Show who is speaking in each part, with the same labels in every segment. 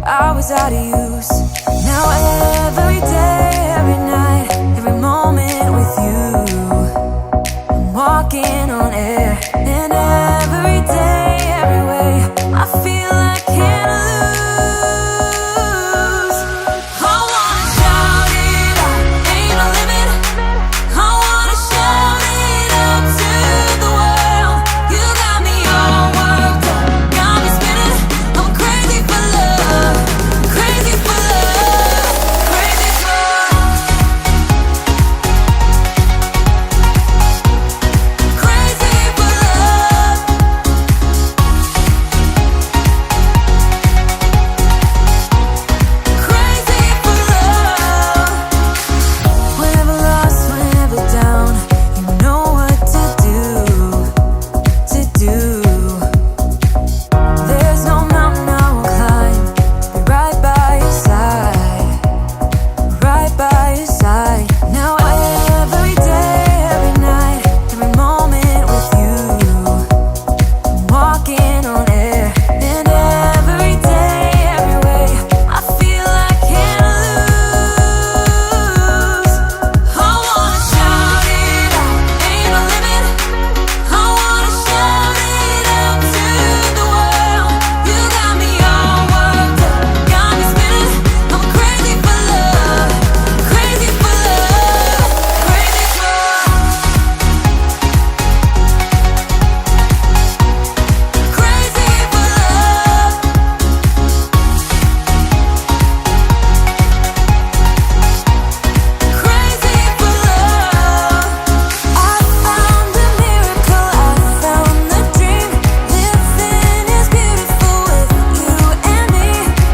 Speaker 1: I was out of use. Now every day, every night, every moment with you, I'm walking on air. And every day, every way, I feel I can't lose. I wanna shout it out, ain't no limit. I wanna shout it out to the world. You got me all worked up, got me spinning. I'm crazy for love, crazy for love, crazy for crazy for love. Crazy for love. Whenever lost, whenever down, you know what to do. There's no mountain I won't climb to be right by your side, right by your side. Now every day, every night, every moment with you, I'm walking on air. And every day, every way, I feel I can't lose. I wanna shout it out, ain't no limit. I wanna shout it out to the world. You got me all worked up, got me spinning. I'm crazy for love, crazy for love, crazy for crazy for love. Crazy for love. I found a miracle, I found the dream. Living is beautiful with you and me.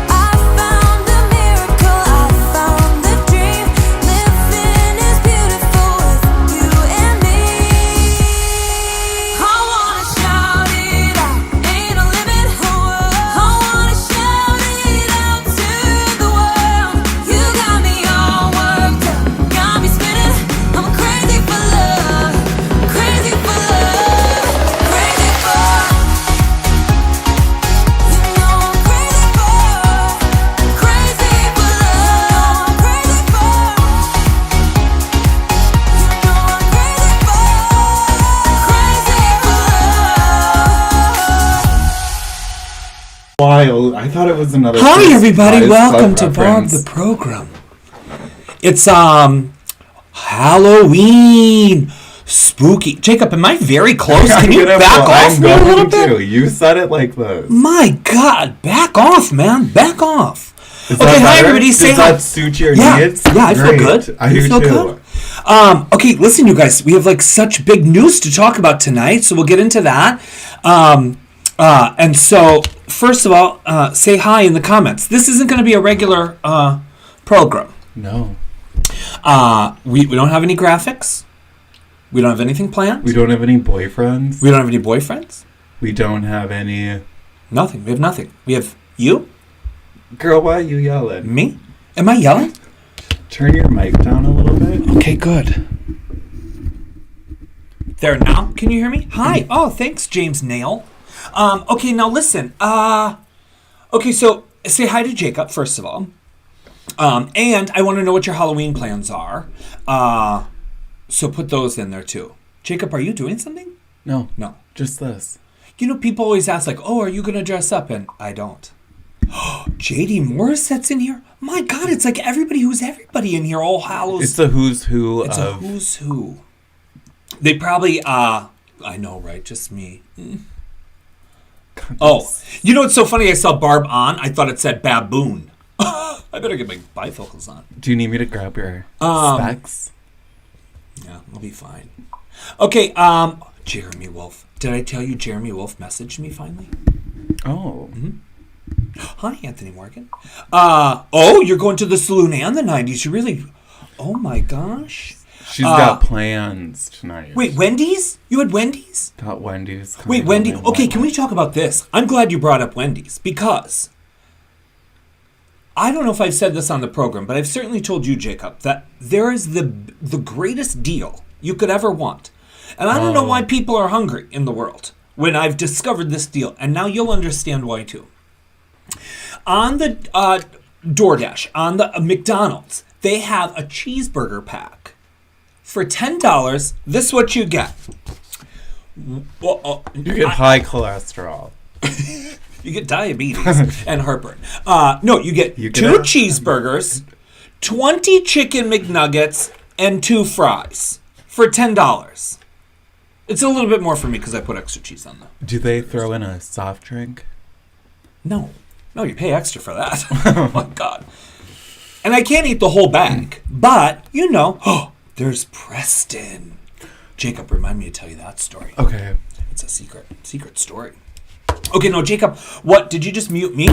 Speaker 1: I found a miracle, I found the dream. Living is beautiful with you and me. I wanna shout it out, ain't no limit. I wanna shout it out to the world. You got me all worked up, got me spinning. I'm crazy for love, crazy for love, crazy for. You know I'm crazy for love, crazy for. You know I'm crazy for.
Speaker 2: Wild. I thought it was another.
Speaker 3: Hi,
Speaker 2: First
Speaker 3: everybody.
Speaker 2: Prize
Speaker 3: Welcome
Speaker 2: Club
Speaker 3: to Bob
Speaker 2: reference.
Speaker 3: the Program. It's Halloween. Spooky. Jacob, am I very close? Can you back off me a little bit?
Speaker 2: You said it like this.
Speaker 3: My God, back off, man. Back off.
Speaker 2: Is
Speaker 3: Okay,
Speaker 2: that
Speaker 3: hi,
Speaker 2: better?
Speaker 3: everybody. Say
Speaker 2: Does
Speaker 3: hi.
Speaker 2: that suit your
Speaker 3: Yeah,
Speaker 2: needs?
Speaker 3: yeah, I feel
Speaker 2: Great.
Speaker 3: good.
Speaker 2: I
Speaker 3: You
Speaker 2: do
Speaker 3: feel
Speaker 2: too.
Speaker 3: good? Okay, listen, you guys. We have like such big news to talk about tonight, so we'll get into that. And so, first of all, say hi in the comments. This isn't going to be a regular program.
Speaker 2: No.
Speaker 3: We don't have any graphics. We don't have anything planned.
Speaker 2: We don't have any boyfriends.
Speaker 3: We don't have any boyfriends.
Speaker 2: We don't have any.
Speaker 3: Nothing. We have nothing. We have you,
Speaker 2: Girl, why are you yelling?
Speaker 3: me. Am I yelling?
Speaker 2: Turn your mic down a little bit.
Speaker 3: Okay, good. There now. Can you hear me? Hi. Oh, thanks, James Nail. Okay, now listen. Okay, so say hi to Jacob first of all. And I want to know what your Halloween plans are. So put those in there too. Jacob, are you doing something?
Speaker 2: No.
Speaker 3: No.
Speaker 2: Just this.
Speaker 3: You know, people always ask like, "Oh, are you gonna dress up?" And I don't. JD Morissette's in here. My God, it's like everybody who's everybody in here. All Hallows.
Speaker 2: It's a who's who
Speaker 3: It's a
Speaker 2: of.
Speaker 3: who's who. They probably, I know, right? Just me. Oh, you know what's so funny? I saw Barb on. I thought it said baboon. I better get my bifocals on.
Speaker 2: Do you need me to grab your specs?
Speaker 3: Yeah, I'll be fine. Okay, Jeremy Wolf. Did I tell you Jeremy Wolf messaged me finally?
Speaker 2: Oh.
Speaker 3: Hi, Anthony Morgan. Oh, you're going to the saloon and the 90s. You really... Oh, my gosh.
Speaker 2: She's got plans tonight.
Speaker 3: Wait, Wendy's? You had Wendy's?
Speaker 2: Got Wendy's.
Speaker 3: Wait, Wendy. Okay, can we talk about this? I'm glad you brought up Wendy's because I don't know if I've said this on the program, but I've certainly told you, Jacob, that there is the greatest deal you could ever want. And I don't know why people are hungry in the world when I've discovered this deal. And now you'll understand why, too. On the DoorDash, on the McDonald's, they have a cheeseburger pack. For $10, this is what you get.
Speaker 2: You get high cholesterol.
Speaker 3: You get diabetes and heartburn. No, you get 2 cheeseburgers, 20 chicken McNuggets, and 2 fries for $10. It's a little bit more for me because I put extra cheese on them.
Speaker 2: Do they throw in a soft drink?
Speaker 3: No, you pay extra for that. Oh my God. And I can't eat the whole bag, but there's Preston. Jacob, remind me to tell you that story.
Speaker 2: Okay.
Speaker 3: It's a secret story. Okay, no, Jacob, what? Did you just mute me?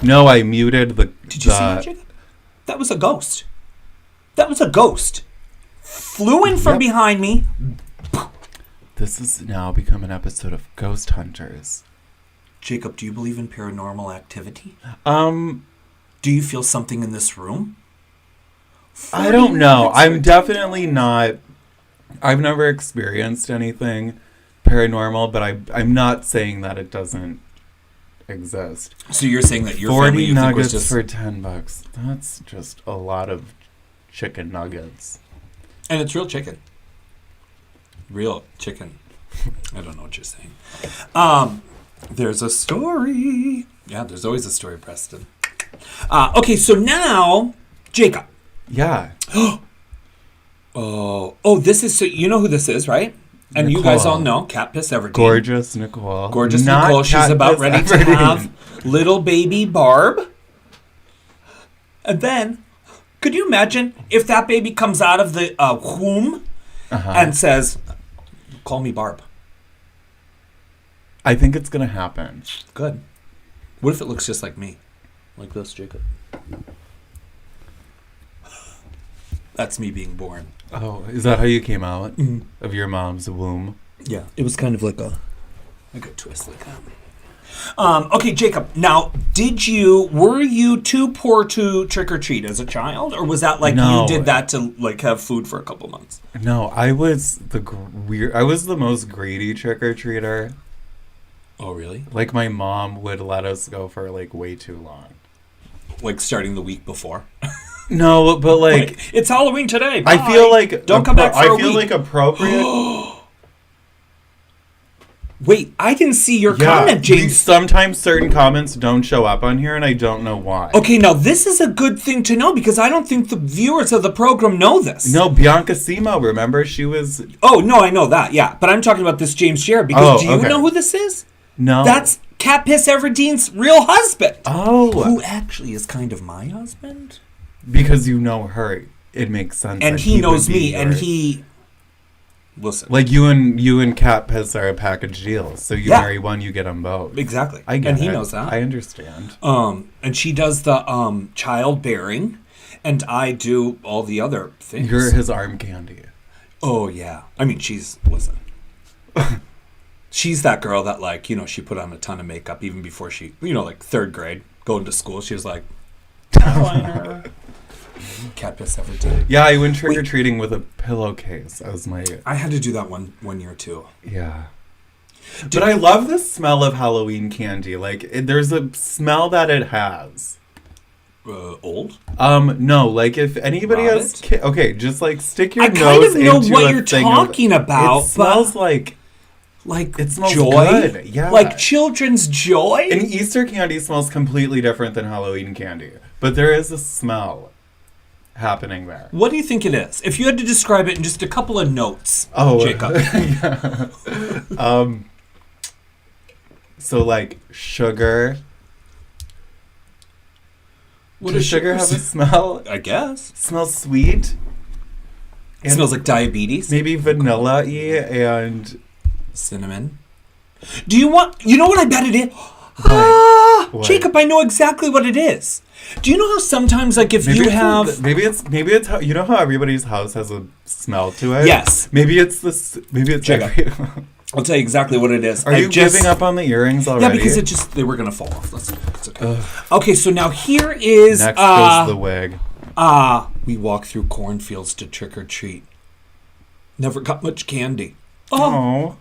Speaker 2: No, I muted the...
Speaker 3: Did you see that, Jacob? That was a ghost. Flew in from behind me.
Speaker 2: This has now become an episode of Ghost Hunters.
Speaker 3: Jacob, do you believe in paranormal activity?
Speaker 2: Do
Speaker 3: you feel something in this room?
Speaker 2: I don't know. I'm definitely not... I've never experienced anything paranormal, but I'm not saying that it doesn't exist.
Speaker 3: So you're saying that your
Speaker 2: 40
Speaker 3: family, you
Speaker 2: nuggets
Speaker 3: think, was just...
Speaker 2: for $10. That's just a lot of chicken nuggets.
Speaker 3: And it's real chicken. Real chicken. I don't know what you're saying. There's a story. Yeah, there's always a story, Preston. Okay, so now, Jacob.
Speaker 2: Yeah.
Speaker 3: This is, so you know who this is, right? And
Speaker 2: Nicole.
Speaker 3: You guys all know, Cat Piss Everdeen.
Speaker 2: Gorgeous Nicole.
Speaker 3: Nicole. She's about ready to have little baby Barb. And then, could you imagine if that baby comes out of the womb and says, call me Barb?
Speaker 2: I think it's going to happen.
Speaker 3: Good. What if it looks just like me? Like this, Jacob. That's me being born.
Speaker 2: Oh, is that how you came out of your mom's womb?
Speaker 3: Yeah, it was kind of like a twist like that. Okay, Jacob. Now, were you too poor to trick or treat as a child, or was that like you did that to like have food for a couple months?
Speaker 2: No, I was the most greedy trick or treater.
Speaker 3: Oh, really?
Speaker 2: Like my mom would let us go for like way too long.
Speaker 3: Like starting the week before.
Speaker 2: No, but like
Speaker 3: it's Halloween today. Bye.
Speaker 2: I feel like
Speaker 3: don't come back for a week.
Speaker 2: I feel like appropriate.
Speaker 3: Wait, I can see your comment, James.
Speaker 2: Sometimes certain comments don't show up on here, and I don't know why.
Speaker 3: Okay, now this is a good thing to know because I don't think the viewers of the program know this.
Speaker 2: No, Bianca Simo, remember? She was...
Speaker 3: Oh, no, I know that, yeah. But I'm talking about this James Jarrett because do you know who this is?
Speaker 2: No.
Speaker 3: That's Cat Piss Everdeen's real husband.
Speaker 2: Oh.
Speaker 3: Who actually is kind of my husband.
Speaker 2: Because you know her, it makes sense.
Speaker 3: And he knows me, and he... Listen.
Speaker 2: Like you and Cat Piss are a package deal. So you marry one, you get them both.
Speaker 3: Exactly.
Speaker 2: I get
Speaker 3: and he
Speaker 2: it.
Speaker 3: knows that.
Speaker 2: I understand.
Speaker 3: And she does the childbearing, and I do all the other things.
Speaker 2: You're his arm candy.
Speaker 3: Oh, yeah. I mean, listen. She's that girl that, like, she put on a ton of makeup even before she, like 3rd grade, going to school. She was like, eyeliner. Cat Piss Everdeen.
Speaker 2: Yeah, I went trick-or-treating with a pillowcase as my...
Speaker 3: I had to do that one year, too.
Speaker 2: Yeah. But I love the smell of Halloween candy. Like, there's a smell that it has.
Speaker 3: Old?
Speaker 2: No, like, if anybody has... okay, just, like, stick your nose into
Speaker 3: I kind of know what you're talking about.
Speaker 2: It smells like it smells
Speaker 3: joy?
Speaker 2: Good. Yeah.
Speaker 3: Like children's joy?
Speaker 2: And Easter candy smells completely different than Halloween candy. But there is a smell happening there.
Speaker 3: What do you think it is? If you had to describe it in just a couple of notes, Jacob.
Speaker 2: Yeah. So like sugar. Does sugar have a smell?
Speaker 3: I guess.
Speaker 2: It smells sweet.
Speaker 3: It smells like diabetes.
Speaker 2: Maybe vanilla-y and
Speaker 3: cinnamon. Do you want... You know what I bet it is?
Speaker 2: What?
Speaker 3: Jacob, I know exactly what it is. Do you know how sometimes, like, if you have...
Speaker 2: Maybe it's how... You know how everybody's house has a smell to it?
Speaker 3: Yes.
Speaker 2: Maybe it's this... Maybe it's...
Speaker 3: Jacob, I'll tell you exactly what it is.
Speaker 2: Are you giving up on the earrings already?
Speaker 3: Yeah, because they were going to fall off. It's okay. Okay, so now here is...
Speaker 2: Next goes the wig.
Speaker 3: We walk through cornfields to trick-or-treat. Never got much candy.
Speaker 2: Oh.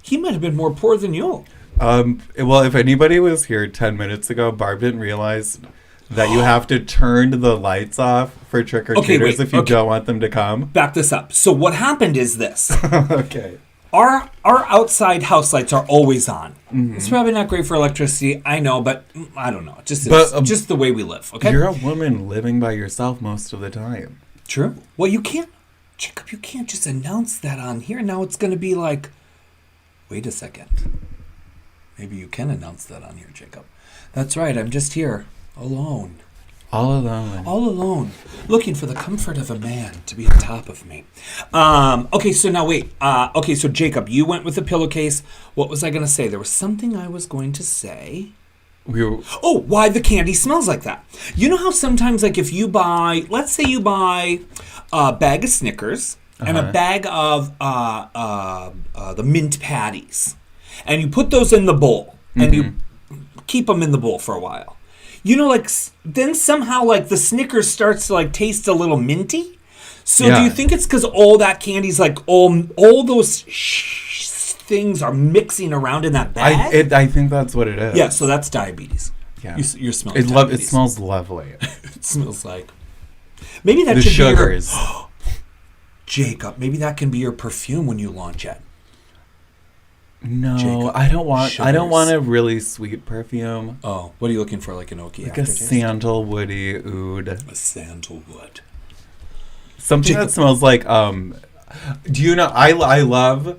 Speaker 3: He might have been more poor than you.
Speaker 2: Well, if anybody was here 10 minutes ago, Barb didn't realize that you have to turn the lights off for trick-or-treaters if you don't want them to come.
Speaker 3: Back this up. So what happened is this.
Speaker 2: Okay.
Speaker 3: Our outside house lights are always on. It's probably not great for electricity, I know, but I don't know. Just the way we live, okay?
Speaker 2: You're a woman living by yourself most of the time.
Speaker 3: True. Well, you can't, Jacob, you can't just announce that on here. Now it's going to be like, wait a second. Maybe you can announce that on here, Jacob. That's right, I'm just here, alone.
Speaker 2: All alone.
Speaker 3: All alone, looking for the comfort of a man to be on top of me. Okay, so now wait. Okay, so Jacob, you went with the pillowcase. What was I going to say? There was something I was going to say. Oh, why the candy smells like that. You know how sometimes, like, if you buy, let's say you buy a bag of Snickers and a bag of the mint patties, and you put those in the bowl, and you keep them in the bowl for a while. You know, like, then somehow, like, the Snickers starts to, like, taste a little minty. So do you think it's because all that candy's, like, all those things are mixing around in that bag?
Speaker 2: I think that's what it is.
Speaker 3: Yeah, so that's diabetes.
Speaker 2: Yeah.
Speaker 3: You're smelling diabetes.
Speaker 2: It smells lovely.
Speaker 3: It smells like... Maybe that
Speaker 2: the
Speaker 3: should
Speaker 2: sugars.
Speaker 3: be your... Jacob, maybe that can be your perfume when you launch it.
Speaker 2: No,
Speaker 3: Jacob,
Speaker 2: I don't want
Speaker 3: sugars.
Speaker 2: a really sweet perfume.
Speaker 3: Oh, what are you looking for? Like an oaky
Speaker 2: Like a
Speaker 3: aftertaste?
Speaker 2: sandalwoody oud.
Speaker 3: A sandalwood.
Speaker 2: Something
Speaker 3: Jacob.
Speaker 2: that smells like do you know I love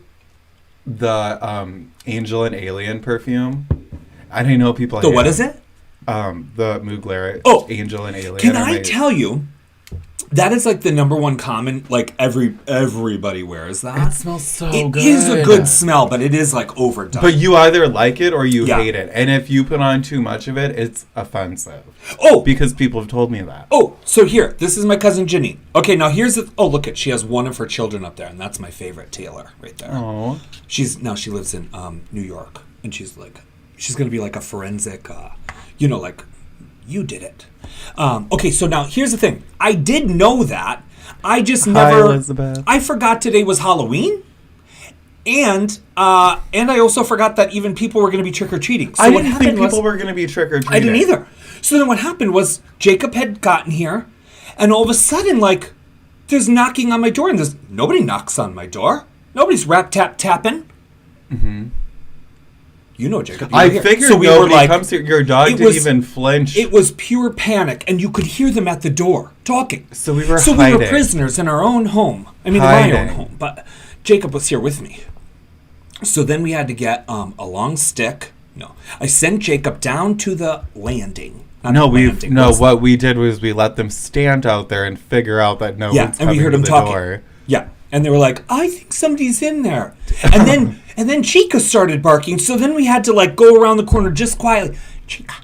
Speaker 2: the Angel and Alien perfume. And I know people
Speaker 3: The what is it?
Speaker 2: The Mugler Angel and Alien.
Speaker 3: Can I tell you, that is like the number one common, like everybody wears that.
Speaker 2: It smells so good.
Speaker 3: It is a good smell, but it is like overdone.
Speaker 2: But you either like it or you hate it. And if you put on too much of it, it's offensive.
Speaker 3: Oh!
Speaker 2: Because people have told me that.
Speaker 3: Oh, so here, this is my cousin Janine. Okay, now here's the, oh, look at, she has one of her children up there, and that's my favorite, Taylor, right there.
Speaker 2: Oh.
Speaker 3: She lives in New York, and she's going to be like a forensic, like, you did it. Okay, so now here's the thing. I did know that. I just never.
Speaker 2: Hi, Elizabeth.
Speaker 3: I forgot today was Halloween, and I also forgot that even people were going to be trick or treating. So
Speaker 2: I didn't think people were going to be trick or treating.
Speaker 3: I didn't either. So then what happened was Jacob had gotten here, and all of a sudden, like, there's knocking on my door, and nobody knocks on my door. Nobody's tapping. Mm-hmm. You know, Jacob.
Speaker 2: I figured so nobody comes here. Your dog didn't even flinch.
Speaker 3: It was pure panic, and you could hear them at the door talking.
Speaker 2: So we were hiding.
Speaker 3: We were prisoners in our own home. I mean, my own home. But Jacob was here with me. So then we had to get a long stick. No, I sent Jacob down to the landing.
Speaker 2: What we did was we let them stand out there and figure out that no one's coming to the door.
Speaker 3: Yeah. And they were like, I think somebody's in there. And then Chica started barking. So then we had to like go around the corner just quietly. Chica.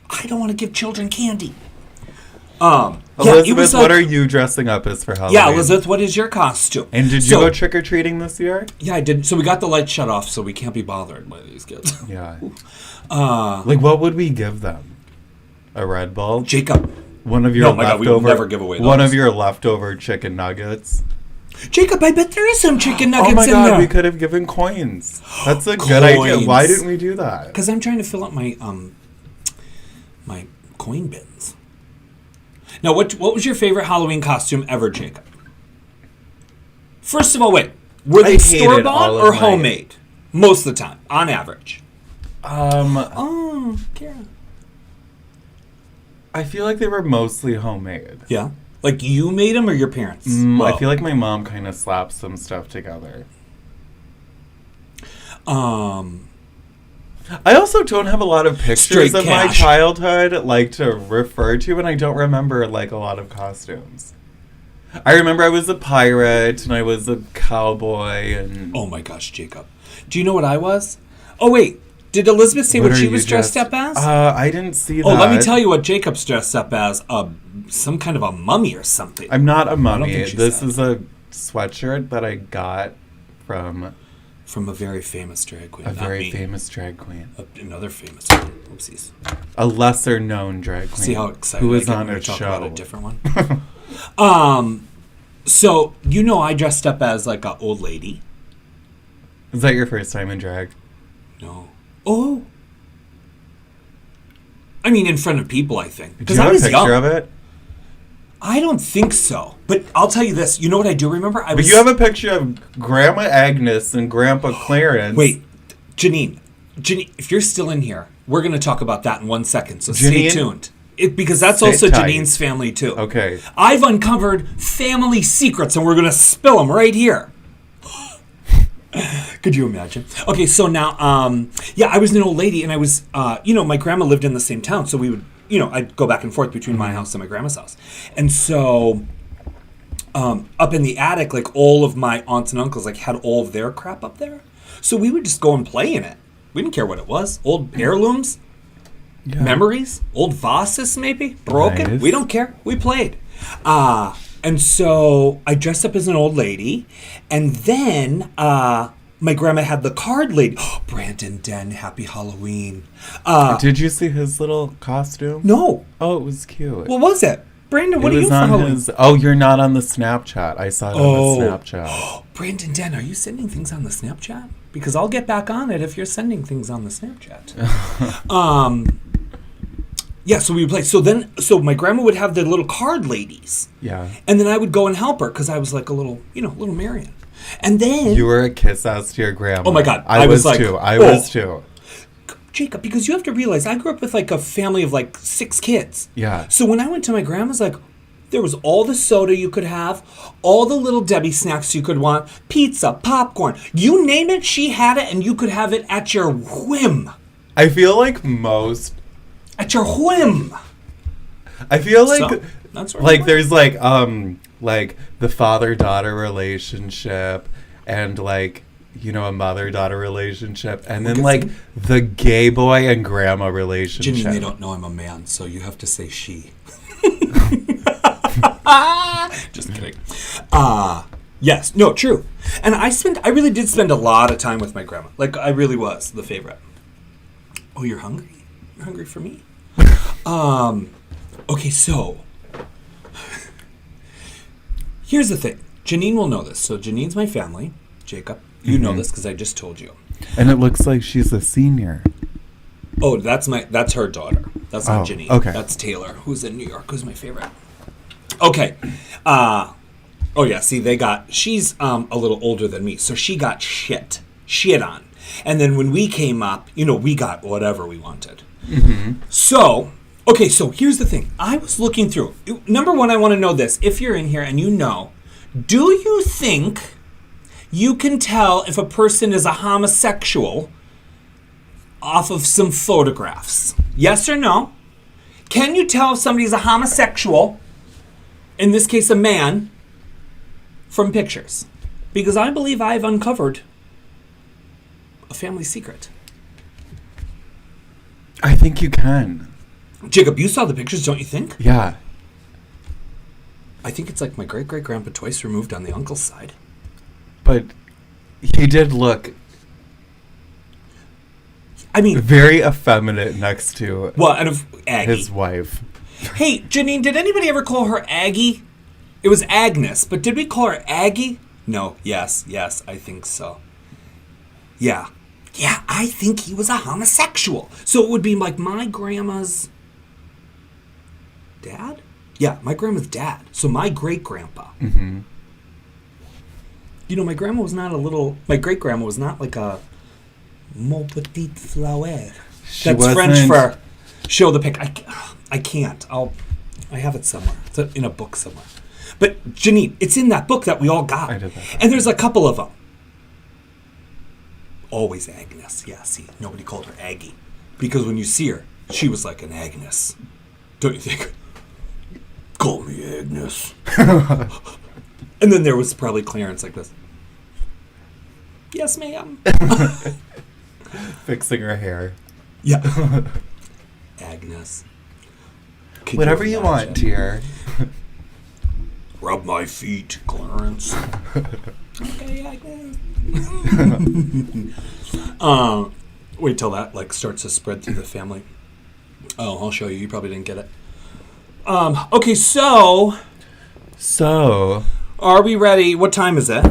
Speaker 3: I don't want to give children candy.
Speaker 2: Elizabeth, what are you dressing up as for Halloween?
Speaker 3: Yeah, Elizabeth, what is your costume?
Speaker 2: And did you go trick-or-treating this year?
Speaker 3: Yeah, I did. So we got the lights shut off so we can't be bothered by these kids.
Speaker 2: Yeah. Like, what would we give them? A Red Bull?
Speaker 3: Jacob.
Speaker 2: One of your leftover.
Speaker 3: We would never give away those.
Speaker 2: One of your leftover chicken nuggets.
Speaker 3: Jacob, I bet there is some chicken nuggets in there.
Speaker 2: Oh my god, we could have given coins. That's a good idea. Why didn't we do that?
Speaker 3: Because I'm trying to fill up my my coin bins. Now, what was your favorite Halloween costume ever, Jacob? First of all, wait. Were they store-bought or homemade? Most of the time, on average.
Speaker 2: Oh,
Speaker 3: Karen.
Speaker 2: I feel like they were mostly homemade.
Speaker 3: Yeah? Like you made them or your parents?
Speaker 2: I feel like my mom kind of slapped some stuff together. I also don't have a lot of pictures of my childhood like to refer to, and I don't remember like a lot of costumes. I remember I was a pirate and I was a cowboy and...
Speaker 3: Oh my gosh, Jacob. Do you know what I was? Oh wait, did Elizabeth say what she was dressed up as?
Speaker 2: I didn't see that.
Speaker 3: Oh, let me tell you what Jacob's dressed up as. Some kind of a mummy or something.
Speaker 2: I'm not a mummy. This is a sweatshirt that I got from
Speaker 3: a very famous drag queen.
Speaker 2: Famous drag queen.
Speaker 3: Another famous one. Oopsies.
Speaker 2: A lesser known drag queen.
Speaker 3: See how excited
Speaker 2: who was
Speaker 3: I get
Speaker 2: on
Speaker 3: when
Speaker 2: a
Speaker 3: we talk
Speaker 2: show.
Speaker 3: about a different one? So, I dressed up as like an old lady.
Speaker 2: Is that your first time in drag?
Speaker 3: No. Oh. I mean, in front of people, I think.
Speaker 2: Do
Speaker 3: Because
Speaker 2: you
Speaker 3: I
Speaker 2: have a
Speaker 3: was
Speaker 2: picture
Speaker 3: young.
Speaker 2: of it?
Speaker 3: I don't think so. But I'll tell you this. You know what I do remember?
Speaker 2: But you have a picture of Grandma Agnes and Grandpa Clarence.
Speaker 3: Wait, Janine, if you're still in here, we're going to talk about that in 1 second. So stay
Speaker 2: Janine?
Speaker 3: tuned. Because that's
Speaker 2: Sit
Speaker 3: also
Speaker 2: tight.
Speaker 3: Janine's family, too.
Speaker 2: Okay.
Speaker 3: I've uncovered family secrets, and we're going to spill them right here. Could you imagine? Okay, so now, I was an old lady, and I was, my grandma lived in the same town, so we would, I'd go back and forth between my house and my grandma's house. And so, up in the attic, like, all of my aunts and uncles, like, had all of their crap up there. So we would just go and play in it. We didn't care what it was. Old heirlooms, memories, old vases maybe, broken.
Speaker 2: Nice.
Speaker 3: We don't care. We played. And so I dressed up as an old lady, and then my grandma had the card lady. Oh, Brandon Den, happy Halloween.
Speaker 2: Did you see his little costume?
Speaker 3: No.
Speaker 2: Oh, it was cute.
Speaker 3: What was it? Brandon, what
Speaker 2: it
Speaker 3: are you
Speaker 2: was
Speaker 3: for
Speaker 2: on
Speaker 3: Halloween?
Speaker 2: Oh, you're not on the Snapchat. I saw it on the Snapchat.
Speaker 3: Brandon Den, are you sending things on the Snapchat? Because I'll get back on it if you're sending things on the Snapchat. Yeah, so we would play. So my grandma would have the little card ladies.
Speaker 2: Yeah.
Speaker 3: And then I would go and help her because I was like a little Marion. And then...
Speaker 2: You were a kiss ass to your grandma.
Speaker 3: Oh my God.
Speaker 2: I was
Speaker 3: like,
Speaker 2: too. I was too.
Speaker 3: Jacob, because you have to realize I grew up with like a family of like 6 kids.
Speaker 2: Yeah.
Speaker 3: So when I went to my grandma's, like, there was all the soda you could have, all the little Debbie snacks you could want, pizza, popcorn, you name it, she had it, and you could have it at your whim.
Speaker 2: I feel like most...
Speaker 3: At your whim.
Speaker 2: I feel like...
Speaker 3: So, that's where
Speaker 2: like, there's like the father-daughter relationship and like, a mother-daughter relationship. And then like the gay boy and grandma relationship.
Speaker 3: Janine, they don't know I'm a man, so you have to say she. Just kidding. Yes, no, true. And I really did spend a lot of time with my grandma. Like, I really was the favorite. Oh, you're hungry? You're hungry for me? Okay, so here's the thing. Janine will know this. So Janine's my family. Jacob, you know this because I just told you.
Speaker 2: And it looks like she's a senior.
Speaker 3: Oh, that's her daughter. That's not Janine.
Speaker 2: Okay.
Speaker 3: That's Taylor, who's in New York, who's my favorite. Okay. Oh yeah, see, she's a little older than me, so she got shit on. And then when we came up, we got whatever we wanted. Mm-hmm. So, okay, so here's the thing. I was looking through. Number one, I want to know this. If you're in here and do you think you can tell if a person is a homosexual off of some photographs? Yes or no? Can you tell if somebody's a homosexual, in this case a man, from pictures? Because I believe I've uncovered a family secret.
Speaker 2: I think you can.
Speaker 3: Jacob, you saw the pictures, don't you think?
Speaker 2: Yeah.
Speaker 3: I think it's like my great-great-grandpa twice removed on the uncle's side.
Speaker 2: But he did look...
Speaker 3: I mean...
Speaker 2: very effeminate next to
Speaker 3: and of Aggie.
Speaker 2: his wife.
Speaker 3: Hey, Janine, did anybody ever call her Aggie? It was Agnes, but did we call her Aggie? No, yes, I think so. Yeah, I think he was a homosexual. So it would be like my grandma's dad? Yeah, my grandma's dad. So my great-grandpa.
Speaker 2: Mm-hmm.
Speaker 3: My grandma was not my great-grandma was not like a mon petit flower. That's French for show the pic. I can't. I have it somewhere. It's in a book somewhere. But Janine, it's in that book that we all got.
Speaker 2: I did that.
Speaker 3: And there's a couple of them. Always Agnes. Yeah, see, nobody called her Aggie. Because when you see her, she was like an Agnes. Don't you think? Call me Agnes. And then there was probably Clarence like this. Yes, ma'am.
Speaker 2: Fixing her hair.
Speaker 3: Yeah. Agnes. Could
Speaker 2: Whatever you want, dear.
Speaker 3: Rub my feet, Clarence. Okay, Agnes. Wait till that starts to spread through the family. Oh, I'll show you. You probably didn't get it. Okay, so
Speaker 2: So,
Speaker 3: are we ready? What time is it?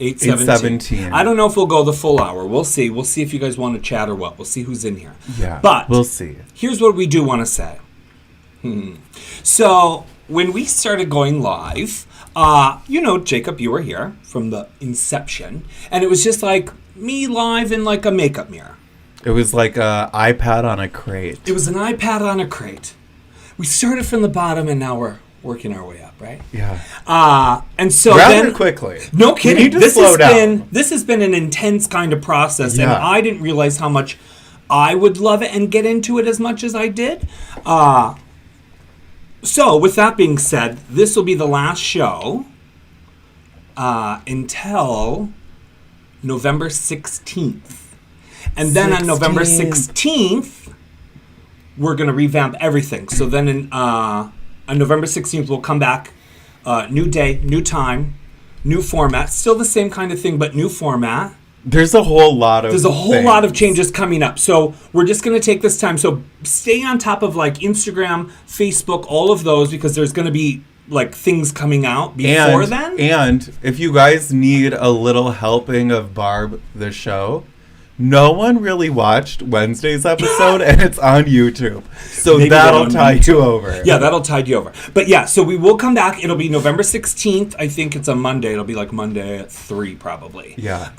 Speaker 3: 8:17. I don't know if we'll go the full hour. We'll see. We'll see if you guys want to chat or what. We'll see who's in here.
Speaker 2: Yeah,
Speaker 3: but
Speaker 2: we'll see.
Speaker 3: Here's what we do want to say. So when we started going live, Jacob, you were here from the inception, and it was just like me live in like a makeup mirror.
Speaker 2: It was like an iPad on a crate.
Speaker 3: It was an iPad on a crate. We started from the bottom, and now we're working our way up, right?
Speaker 2: Yeah.
Speaker 3: And so
Speaker 2: rather quickly.
Speaker 3: No kidding.
Speaker 2: We need to slow down.
Speaker 3: This has been an intense kind of process, and
Speaker 2: Yeah.
Speaker 3: I didn't realize how much I would love it and get into it as much as I did. So, with that being said, this will be the last show until November 16th. And then on November 16th, we're going to revamp everything. So then on November 16th, we'll come back. New day, new time, new format. Still the same kind of thing, but new format.
Speaker 2: There's a whole lot of
Speaker 3: lot of changes coming up. So we're just going to take this time. So stay on top of like Instagram, Facebook, all of those, because there's going to be like things coming out before then.
Speaker 2: And if you guys need a little helping of Barb the show, no one really watched Wednesday's episode and it's on YouTube. So
Speaker 3: Maybe
Speaker 2: that'll tide you over.
Speaker 3: Yeah, that'll tide you over. But yeah, so we will come back. It'll be November 16th. I think it's a Monday. It'll be like Monday at 3 probably.
Speaker 2: Yeah.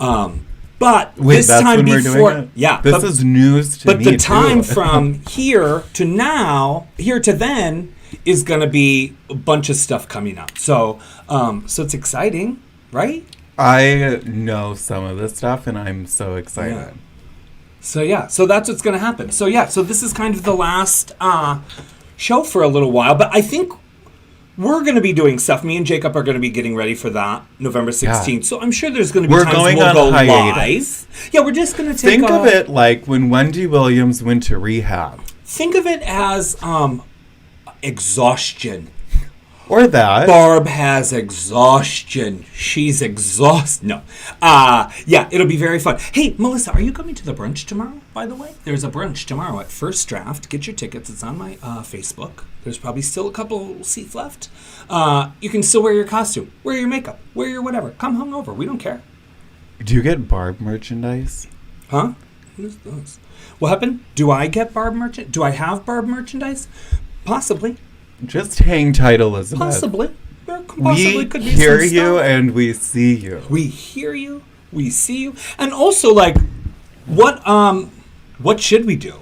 Speaker 3: But
Speaker 2: Wait,
Speaker 3: this
Speaker 2: that's
Speaker 3: time
Speaker 2: when we're
Speaker 3: before,
Speaker 2: doing it?
Speaker 3: yeah,
Speaker 2: this is news to me.
Speaker 3: But the time
Speaker 2: too.
Speaker 3: from here to then is going to be a bunch of stuff coming up. So it's exciting, right?
Speaker 2: I know some of this stuff, and I'm so excited.
Speaker 3: Yeah. So that's what's going to happen. So this is kind of the last show for a little while, but I think we're going to be doing stuff. Me and Jacob are going to be getting ready for that November 16th. Yeah. So I'm sure there's going to be times we'll go live. Yeah, we're just going to take
Speaker 2: Think of it like when Wendy Williams went to rehab.
Speaker 3: Think of it as exhaustion.
Speaker 2: Or that.
Speaker 3: Barb has exhaustion. She's exhausted. No. Yeah, it'll be very fun. Hey, Melissa, are you coming to the brunch tomorrow, by the way? There's a brunch tomorrow at First Draft. Get your tickets. It's on my Facebook. There's probably still a couple seats left. You can still wear your costume, wear your makeup, wear your whatever. Come hungover. We don't care.
Speaker 2: Do you get Barb merchandise?
Speaker 3: Huh? Who's those? What happened? Do I get Barb merchandise? Do I have Barb merchandise? Possibly.
Speaker 2: Just hang tight, Elizabeth.
Speaker 3: Possibly.
Speaker 2: We hear you and we see you.
Speaker 3: We hear you. We see you. And also, like, what should we do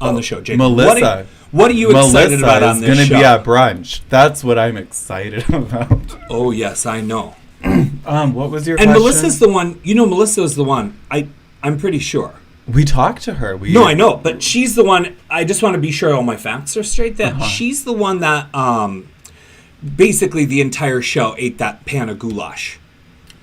Speaker 3: on the show, Jacob?
Speaker 2: Melissa.
Speaker 3: What are you excited about on this show?
Speaker 2: Melissa is going to be at brunch. That's what I'm excited about.
Speaker 3: Oh, yes, I know.
Speaker 2: What was your
Speaker 3: question?
Speaker 2: And
Speaker 3: Melissa's the one. Melissa is the one. I'm pretty sure.
Speaker 2: We talked to her.
Speaker 3: No, I know, but she's the one. I just want to be sure all my facts are straight. That she's the one that basically the entire show ate that pan of goulash.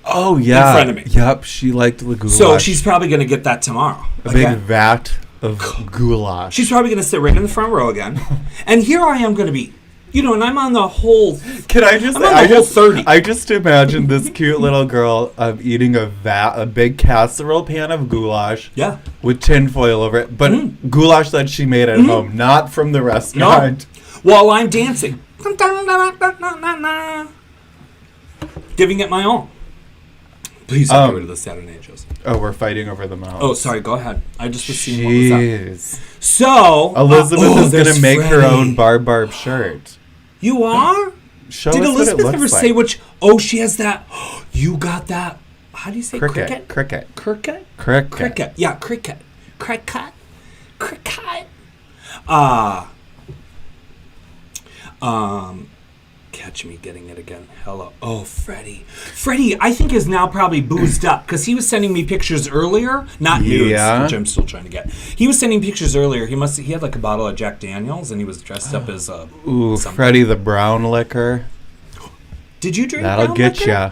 Speaker 2: Oh yeah,
Speaker 3: in front of me.
Speaker 2: Yep, she liked the goulash.
Speaker 3: So she's probably going to get that tomorrow.
Speaker 2: A big vat of goulash.
Speaker 3: She's probably going to sit right in the front row again, and here I am going to be. And I'm on the whole.
Speaker 2: Can I just?
Speaker 3: I'm on the whole 30.
Speaker 2: I just imagine this cute little girl eating a big casserole pan of goulash.
Speaker 3: Yeah.
Speaker 2: With tinfoil over it, but goulash that she made at home, not from the restaurant.
Speaker 3: No. While I'm dancing, giving it my all. Please don't go to the Saturday Night shows.
Speaker 2: Oh, we're fighting over the mouse.
Speaker 3: Oh, sorry. Go ahead. I just was seeing what was up. So
Speaker 2: Elizabeth is going to make her own Barb shirt.
Speaker 3: You are?
Speaker 2: Show
Speaker 3: Did
Speaker 2: us
Speaker 3: Elizabeth
Speaker 2: what it
Speaker 3: ever
Speaker 2: looks
Speaker 3: say
Speaker 2: like.
Speaker 3: which? Oh, she has that. You got that. How do you say
Speaker 2: cricket?
Speaker 3: Cricket.
Speaker 2: Cricket.
Speaker 3: Yeah, cricket. Cricket. Catch me getting it again. Hello. Oh, Freddie. Freddie, I think, is now probably boozed up because he was sending me pictures earlier. Not nudes, which I'm still trying to get. He was sending pictures earlier. He had like a bottle of Jack Daniels and he was dressed up as a.
Speaker 2: Ooh, something. Freddie the brown liquor.
Speaker 3: Did you drink
Speaker 2: That'll
Speaker 3: brown
Speaker 2: get
Speaker 3: liquor?
Speaker 2: ya.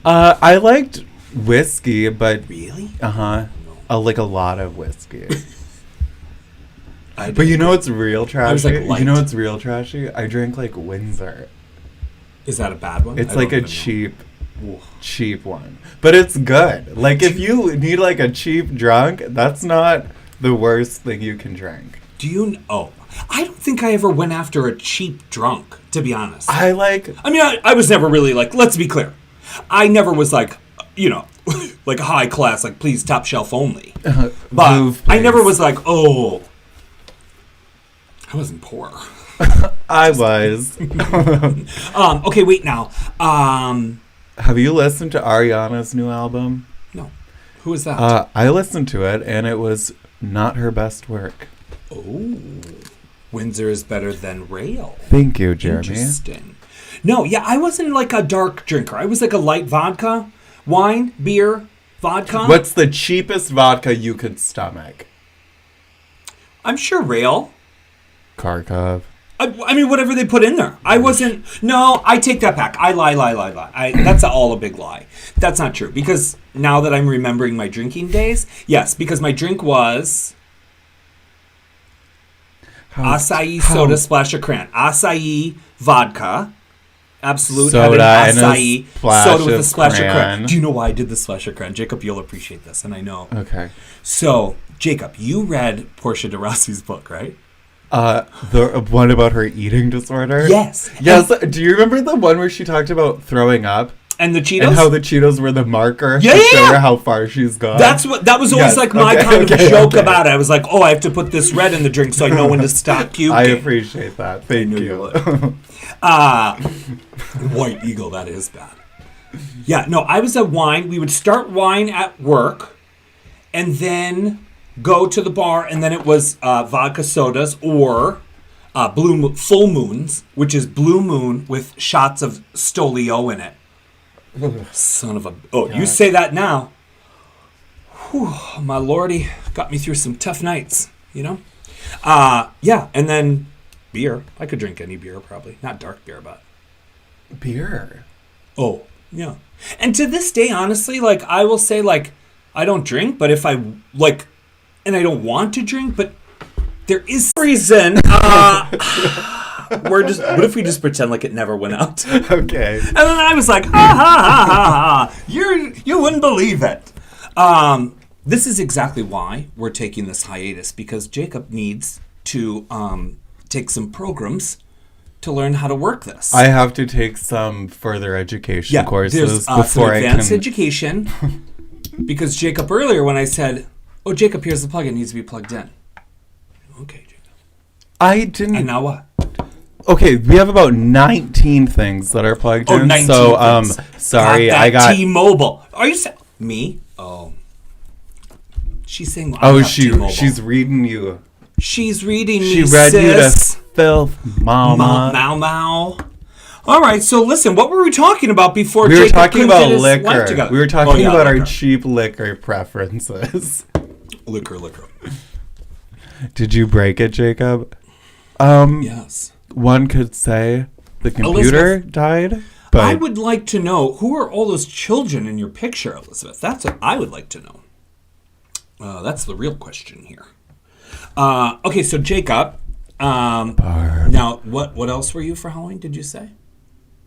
Speaker 2: I liked whiskey, but
Speaker 3: really,
Speaker 2: like a lot of whiskey. But you know what's real trashy? You know what's real trashy? I drink like Windsor.
Speaker 3: Is that a bad one?
Speaker 2: It's like a cheap one. But it's good. Like if you need like a cheap drunk, that's not the worst thing you can drink.
Speaker 3: I don't think I ever went after a cheap drunk, to be honest.
Speaker 2: I
Speaker 3: was never really like, let's be clear. I never was like, like high class, like please top shelf only. But
Speaker 2: Move,
Speaker 3: I never
Speaker 2: please.
Speaker 3: was like, oh, I wasn't poor.
Speaker 2: I was.
Speaker 3: Okay, wait now.
Speaker 2: Have you listened to Ariana's new album?
Speaker 3: No. Who is that?
Speaker 2: I listened to it, and it was not her best work.
Speaker 3: Oh. Windsor is better than Rail.
Speaker 2: Thank you, Jeremy.
Speaker 3: Interesting. No, yeah, I wasn't like a dark drinker. I was like a light vodka, wine, beer, vodka.
Speaker 2: What's the cheapest vodka you could stomach?
Speaker 3: I'm sure Rail.
Speaker 2: Kharkov.
Speaker 3: I mean, whatever they put in there. I wasn't. No, I take that back. I lie. That's all a big lie. That's not true. Because now that I'm remembering my drinking days, yes, because my drink was acai soda splash of cran. Acai vodka. Absolute
Speaker 2: Soda
Speaker 3: heaven,
Speaker 2: and a
Speaker 3: acai
Speaker 2: splash
Speaker 3: soda with a
Speaker 2: of
Speaker 3: splash of
Speaker 2: cran.
Speaker 3: cran. Do you know why I did the splash of cran? Jacob, you'll appreciate this, and I know.
Speaker 2: Okay.
Speaker 3: So, Jacob, you read Portia de Rossi's book, right?
Speaker 2: The one about her eating disorder?
Speaker 3: Yes.
Speaker 2: Yes. Do you remember the one where she talked about throwing up?
Speaker 3: And the Cheetos?
Speaker 2: And how the Cheetos were the marker
Speaker 3: Yeah,
Speaker 2: to
Speaker 3: yeah,
Speaker 2: show
Speaker 3: yeah.
Speaker 2: her how far she's gone?
Speaker 3: That was always
Speaker 2: Yes,
Speaker 3: like my
Speaker 2: okay,
Speaker 3: kind of
Speaker 2: okay,
Speaker 3: joke
Speaker 2: okay.
Speaker 3: about it. I was like, oh, I have to put this red in the drink so I know when to stop puking.
Speaker 2: I appreciate that. Thank
Speaker 3: knew
Speaker 2: you.
Speaker 3: White Eagle, that is bad. Yeah, no, I was a wine. We would start wine at work and then go to the bar, and then it was vodka sodas or full moons, which is Blue Moon with shots of Stolio in it. Son of a... Oh, you say that now. Whew, my lordy, got me through some tough nights, you know? Yeah, and then beer. I could drink any beer, probably. Not dark beer, but...
Speaker 2: Beer.
Speaker 3: Oh, yeah. And to this day, honestly, like, I will say, like, I don't drink, but if I, like... And I don't want to drink, but there is reason... what if we just pretend like it never went out?
Speaker 2: Okay.
Speaker 3: And then I was like, ha ha ha ha ha! You wouldn't believe it. This is exactly why we're taking this hiatus, because Jacob needs to take some programs to learn how to work this.
Speaker 2: I have to take some further education courses
Speaker 3: there's
Speaker 2: before
Speaker 3: some
Speaker 2: I
Speaker 3: advanced
Speaker 2: can.
Speaker 3: education. Because Jacob earlier, when I said, "Oh, Jacob, here's the plug. It needs to be plugged in." Okay, Jacob.
Speaker 2: I didn't.
Speaker 3: And now what?
Speaker 2: Okay, we have about 19 things that are plugged in.
Speaker 3: 19
Speaker 2: so,
Speaker 3: things.
Speaker 2: sorry,
Speaker 3: I
Speaker 2: I got.
Speaker 3: T-Mobile. Are you saying me? Oh, she's saying.
Speaker 2: She's reading you.
Speaker 3: She's reading
Speaker 2: She
Speaker 3: me,
Speaker 2: read you to
Speaker 3: sis.
Speaker 2: filth, mama.
Speaker 3: Mau. All right, so listen, what were we talking about before
Speaker 2: We were
Speaker 3: Jacob
Speaker 2: talking
Speaker 3: couldn't
Speaker 2: about
Speaker 3: get his life
Speaker 2: liquor.
Speaker 3: together?
Speaker 2: We were talking about our
Speaker 3: liquor.
Speaker 2: cheap liquor preferences.
Speaker 3: Liquor.
Speaker 2: Did you break it, Jacob?
Speaker 3: Yes.
Speaker 2: One could say the computer died, but
Speaker 3: I would like to know, who are all those children in your picture, Elizabeth? That's what I would like to know. That's the real question here. Okay, so Jacob.
Speaker 2: Barb.
Speaker 3: Now, what else were you for Halloween? Did you say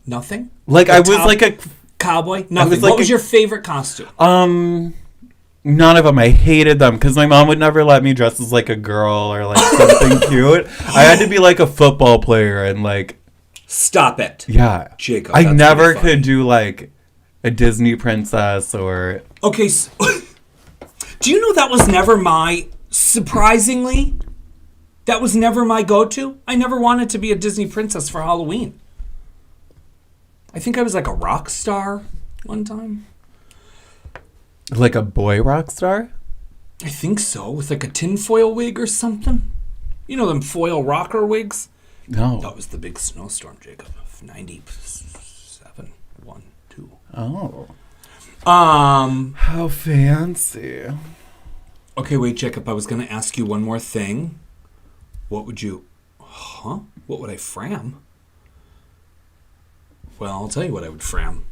Speaker 3: nothing?
Speaker 2: Like
Speaker 3: A
Speaker 2: I was
Speaker 3: top-
Speaker 2: like a
Speaker 3: cowboy. Nothing.
Speaker 2: was
Speaker 3: What
Speaker 2: like
Speaker 3: was
Speaker 2: a-
Speaker 3: your favorite costume?
Speaker 2: none of them. I hated them because my mom would never let me dress as like a girl or like something cute. I had to be like a football player and like
Speaker 3: Stop it,
Speaker 2: yeah.
Speaker 3: Jacob.
Speaker 2: I
Speaker 3: that's
Speaker 2: never
Speaker 3: pretty funny.
Speaker 2: could do like a Disney princess or
Speaker 3: Okay, so, do you know that was never my, surprisingly, that was never my go-to? I never wanted to be a Disney princess for Halloween. I think I was like a rock star one time.
Speaker 2: like a boy rock star.
Speaker 3: I think so, with like a tinfoil wig or something. You know them foil rocker wigs?
Speaker 2: No.
Speaker 3: That was the big snowstorm, Jacob, of 97, 1, 2.
Speaker 2: Oh. How fancy.
Speaker 3: Okay, wait, Jacob, I was going to ask you one more thing. What would I fram? Well, I'll tell you what I would fram.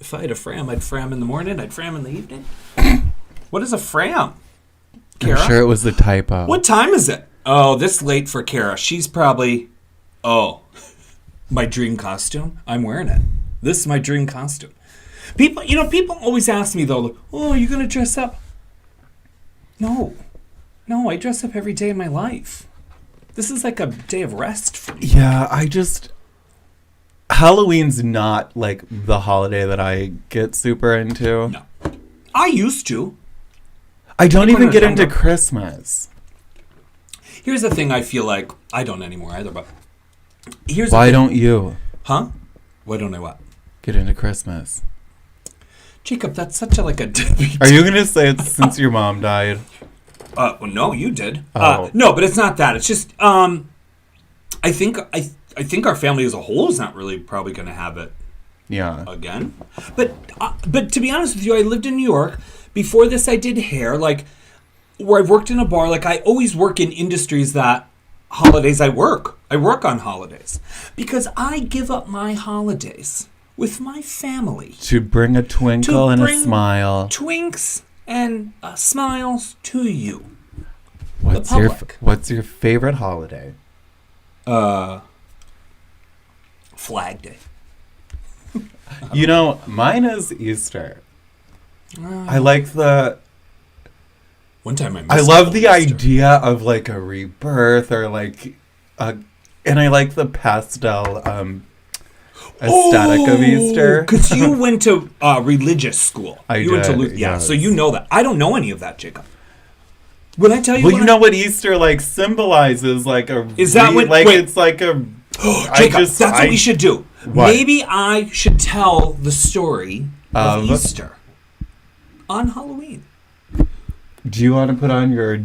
Speaker 3: If I had a fram, I'd fram in the morning, I'd fram in the evening. What is a fram? Kara?
Speaker 2: I'm sure it was the typo.
Speaker 3: What time is it? Oh, this late for Kara. She's probably... Oh, my dream costume? I'm wearing it. This is my dream costume. People always ask me, though, like, oh, are you going to dress up? No, I dress up every day of my life. This is like a day of rest for me.
Speaker 2: Yeah, Halloween's not like the holiday that I get super into.
Speaker 3: No. I used to.
Speaker 2: I don't
Speaker 3: Like when
Speaker 2: even
Speaker 3: I was
Speaker 2: get into
Speaker 3: younger.
Speaker 2: Christmas.
Speaker 3: Here's the thing I feel like. I don't anymore either, but here's the
Speaker 2: Why
Speaker 3: thing.
Speaker 2: don't you
Speaker 3: Huh? Why don't I what?
Speaker 2: get into Christmas?
Speaker 3: Jacob, that's such a deadbeat.
Speaker 2: Are you gonna say it's since your mom died?
Speaker 3: Well, no, you did.
Speaker 2: Oh.
Speaker 3: No, but it's not that. It's just I think our family as a whole is not really probably going to have it
Speaker 2: Yeah.
Speaker 3: again. But to be honest with you, I lived in New York. Before this, I did hair. Where I've worked in a bar. I always work in industries that holidays I work. I work on holidays because I give up my holidays with my family.
Speaker 2: To bring a twinkle and a
Speaker 3: bring
Speaker 2: smile.
Speaker 3: Twinks and smiles to you.
Speaker 2: What's your favorite holiday?
Speaker 3: Flag Day.
Speaker 2: You know, mine is Easter. I like the.
Speaker 3: One time
Speaker 2: I love the idea of a rebirth or and I like the pastel aesthetic of Easter.
Speaker 3: Because you went to religious school.
Speaker 2: I
Speaker 3: went to
Speaker 2: did,
Speaker 3: yeah,
Speaker 2: yes.
Speaker 3: so you know that. I don't know any of that, Jacob. When I tell you,
Speaker 2: Well, you know what Easter symbolizes?
Speaker 3: Is that what- wait.
Speaker 2: it's like a.
Speaker 3: Jacob, that's what we should do.
Speaker 2: What?
Speaker 3: Maybe I should tell the story of
Speaker 2: Of?
Speaker 3: Easter on Halloween,
Speaker 2: Do you want to put on your?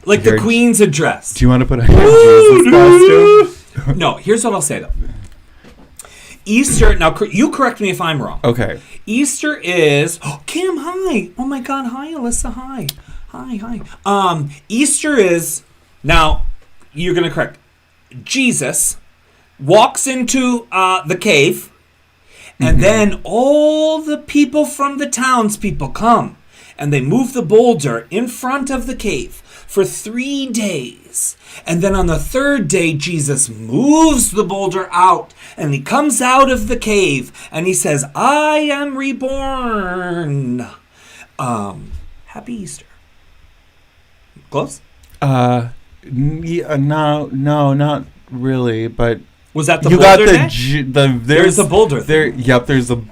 Speaker 3: like the
Speaker 2: Your-
Speaker 3: Queen's address.
Speaker 2: Do you want to put on your Jesus costume?
Speaker 3: No, here's what I'll say though. Easter. Now you correct me if I'm wrong.
Speaker 2: Okay.
Speaker 3: Easter is Kim. Hi. Oh my God. Hi, Alyssa. Hi. Hi. Easter is now. You're gonna correct. Jesus walks into the cave, and then all the people from the townspeople come, and they move the boulder in front of the cave for 3 days. And then on the third day, Jesus moves the boulder out, and he comes out of the cave, and he says, I am reborn. Happy Easter. Close?
Speaker 2: Yeah, no, not really. But
Speaker 3: Was that the
Speaker 2: you got
Speaker 3: boulder day?
Speaker 2: there's
Speaker 3: a boulder
Speaker 2: there.
Speaker 3: thing.
Speaker 2: Yep,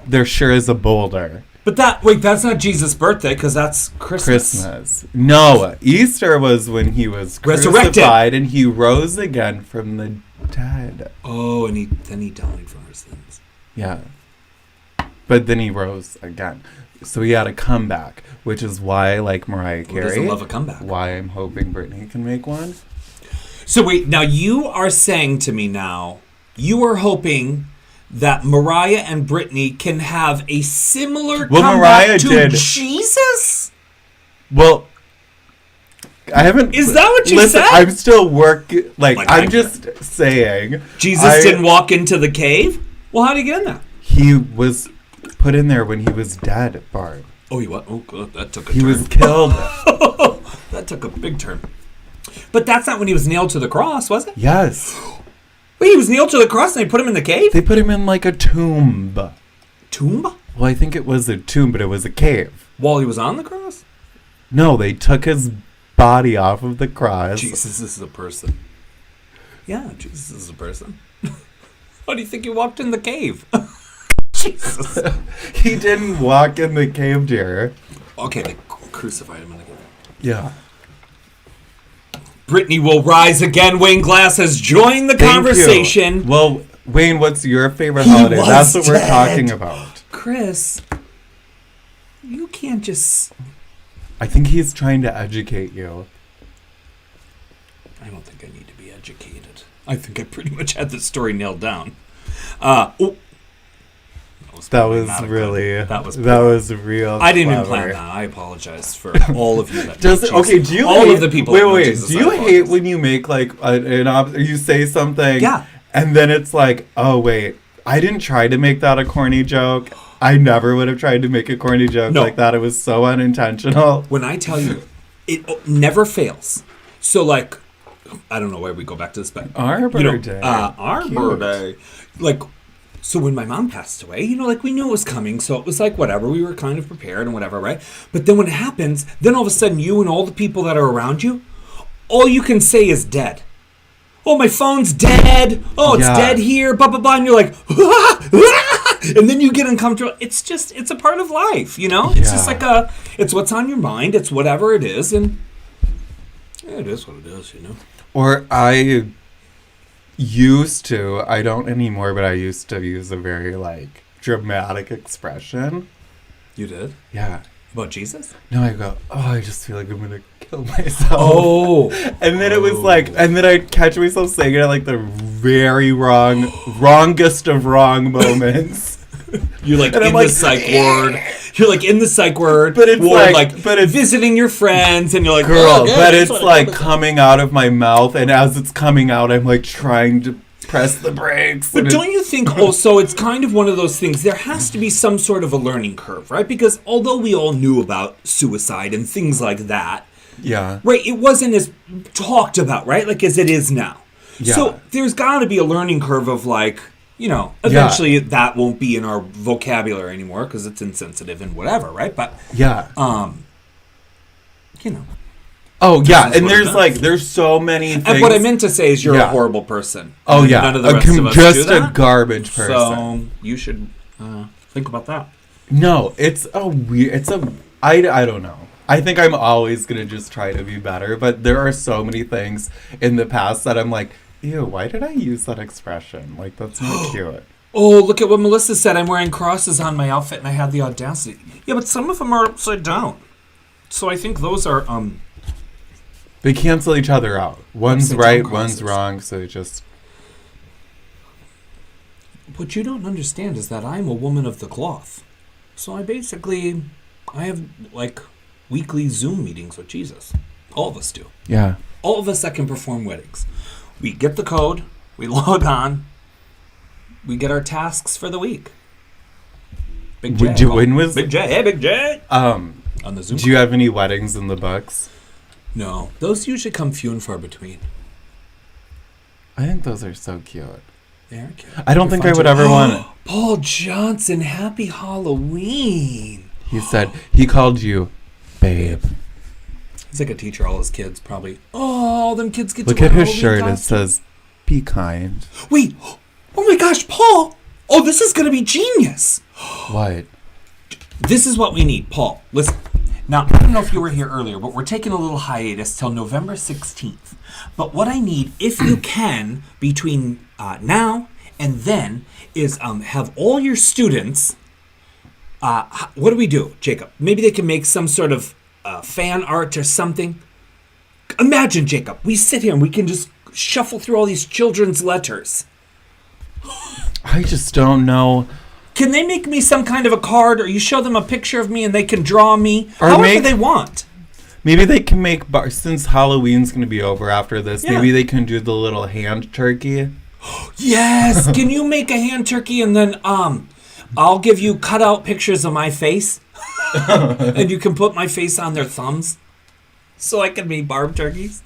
Speaker 2: there sure is a boulder.
Speaker 3: But that's not Jesus' birthday, because that's Christmas.
Speaker 2: No, Easter was when he was
Speaker 3: Resurrected.
Speaker 2: crucified and he rose again from the dead.
Speaker 3: Oh, and then he died for our sins.
Speaker 2: Yeah. But then he rose again. So he had a comeback, which is why, like Mariah
Speaker 3: Who
Speaker 2: Carey,
Speaker 3: doesn't love a comeback?
Speaker 2: why I'm hoping Britney can make one.
Speaker 3: So wait, now you are saying to me now, you are hoping that Mariah and Britney can have a similar
Speaker 2: Well,
Speaker 3: comeback
Speaker 2: Mariah
Speaker 3: to
Speaker 2: did.
Speaker 3: Jesus?
Speaker 2: Well, I haven't.
Speaker 3: Is that what you
Speaker 2: listen,
Speaker 3: said?
Speaker 2: I'm still working.
Speaker 3: Like,
Speaker 2: I'm just saying.
Speaker 3: Jesus didn't walk into the cave? Well, how did he get in there?
Speaker 2: He was put in there when he was dead, Barb.
Speaker 3: Oh, he what? Oh, God, that took a
Speaker 2: He
Speaker 3: turn.
Speaker 2: was killed.
Speaker 3: That took a big turn. But that's not when he was nailed to the cross, was it?
Speaker 2: Yes.
Speaker 3: Wait, he was nailed to the cross and they put him in the cave?
Speaker 2: They put him in like a tomb.
Speaker 3: Tomb?
Speaker 2: Well, I think it was a tomb, but it was a cave.
Speaker 3: While he was on the cross?
Speaker 2: No, they took his body off of the cross.
Speaker 3: Jesus is a person. Yeah, Jesus is a person. How do you think he walked in the cave? Jesus.
Speaker 2: He didn't walk in the cave, dear.
Speaker 3: Okay, they crucified him in the cave.
Speaker 2: Yeah.
Speaker 3: Britney will rise again. Wayne Glass has joined the
Speaker 2: Thank
Speaker 3: conversation.
Speaker 2: you. Well, Wayne, what's your favorite
Speaker 3: He
Speaker 2: holiday?
Speaker 3: was
Speaker 2: That's what we're
Speaker 3: dead.
Speaker 2: talking about.
Speaker 3: Chris, you can't just...
Speaker 2: I think he's trying to educate you.
Speaker 3: I don't think I need to be educated. I think I pretty much had the story nailed down. Oh.
Speaker 2: That was
Speaker 3: not a
Speaker 2: really.
Speaker 3: good- that was
Speaker 2: that
Speaker 3: poor.
Speaker 2: was real.
Speaker 3: I didn't even
Speaker 2: clever.
Speaker 3: plan that. I apologize for all of you. That
Speaker 2: Does
Speaker 3: know
Speaker 2: okay?
Speaker 3: Jesus.
Speaker 2: Do you
Speaker 3: all
Speaker 2: hate,
Speaker 3: of the people? that know
Speaker 2: Wait.
Speaker 3: Jesus,
Speaker 2: Do
Speaker 3: I
Speaker 2: you hate
Speaker 3: apologize.
Speaker 2: when you make like you say something?
Speaker 3: Yeah.
Speaker 2: And then it's like, oh wait, I didn't try to make that a corny joke. I never would have tried to make a corny joke
Speaker 3: No.
Speaker 2: like that. It was so unintentional.
Speaker 3: When I tell you, it never fails. So like, I don't know why we go back to this, but
Speaker 2: Arbor Day.
Speaker 3: Arbor Day. Like, so when my mom passed away, like we knew it was coming, so it was like whatever, we were kind of prepared and whatever, right? But then when it happens, then all of a sudden you and all the people that are around you, all you can say is dead. oh, my phone's dead. Oh, it's dead here. Blah blah blah. And you're like, and then you get uncomfortable. It's a part of life, you know. It's just like it's what's on your mind. It's whatever it is, and it is what it is, you know.
Speaker 2: Or I used to, I don't anymore, but I used to use a very like dramatic expression.
Speaker 3: You did?
Speaker 2: Yeah.
Speaker 3: About Jesus?
Speaker 2: No, I go, oh, I just feel like I'm gonna kill myself.
Speaker 3: Oh.
Speaker 2: And then it was like, and then I'd catch myself saying it at like the very wrongest of wrong moments.
Speaker 3: You're like
Speaker 2: and
Speaker 3: in the psych ward. You're like in the psych ward.
Speaker 2: But it's
Speaker 3: ward,
Speaker 2: like, but it's
Speaker 3: visiting your friends, and you're like,
Speaker 2: girl,
Speaker 3: oh, yeah,
Speaker 2: but it's like coming out of my mouth, and as it's coming out, I'm like trying to press the brakes.
Speaker 3: But don't you think also it's kind of one of those things, there has to be some sort of a learning curve, right? Because although we all knew about suicide and things like that,
Speaker 2: yeah,
Speaker 3: right, it wasn't as talked about, right, like as it is now.
Speaker 2: Yeah.
Speaker 3: So there's got to be a learning curve of like, you know, eventually that won't be in our vocabulary anymore because it's insensitive and whatever, right? But
Speaker 2: yeah,
Speaker 3: you know.
Speaker 2: Oh yeah, and there's so many things.
Speaker 3: And what I meant to say is you're a horrible person.
Speaker 2: Oh yeah,
Speaker 3: none of the rest of us
Speaker 2: just
Speaker 3: do that.
Speaker 2: a garbage person.
Speaker 3: So you should think about that.
Speaker 2: No, it's a weird. I don't know. I think I'm always gonna just try to be better, but there are so many things in the past that I'm like, ew, why did I use that expression? Like that's not cute.
Speaker 3: Oh, look at what Melissa said. I'm wearing crosses on my outfit, and I had the audacity. Yeah, but some of them are upside down. So I think those are
Speaker 2: They cancel each other out. One's right, one's wrong, so it just...
Speaker 3: What you don't understand is that I'm a woman of the cloth. So I have, like, weekly Zoom meetings with Jesus. All of us do.
Speaker 2: Yeah.
Speaker 3: All of us that can perform weddings. We get the code, we log on, we get our tasks for the week. Big J. Big J. Hey, Big J. On the Zoom
Speaker 2: do you have any weddings in the books?
Speaker 3: No, those usually come few and far between.
Speaker 2: I think those are so cute.
Speaker 3: They are cute.
Speaker 2: I don't think I would ever want it.
Speaker 3: Paul Johnson, happy Halloween.
Speaker 2: He said, he called you babe.
Speaker 3: He's like a teacher, all his kids probably. Oh, all them kids get
Speaker 2: Look
Speaker 3: to wear
Speaker 2: at his
Speaker 3: Halloween
Speaker 2: shirt,
Speaker 3: costumes.
Speaker 2: it says, be kind.
Speaker 3: Wait, oh my gosh, Paul. Oh, this is going to be genius.
Speaker 2: What?
Speaker 3: This is what we need, Paul. Listen. Now, I don't know if you were here earlier, but we're taking a little hiatus till November 16th. But what I need, if you can, between now and then, is have all your students... what do we do, Jacob? Maybe they can make some sort of fan art or something. Imagine, Jacob, we sit here and we can just shuffle through all these children's letters.
Speaker 2: I just don't know.
Speaker 3: Can they make me some kind of a card, or you show them a picture of me and they can draw me? However they want.
Speaker 2: Maybe they can make, since Halloween's going to be over after this, maybe they can do the little hand turkey.
Speaker 3: Yes! Can you make a hand turkey and then I'll give you cutout pictures of my face? And you can put my face on their thumbs? So I can make barb turkeys?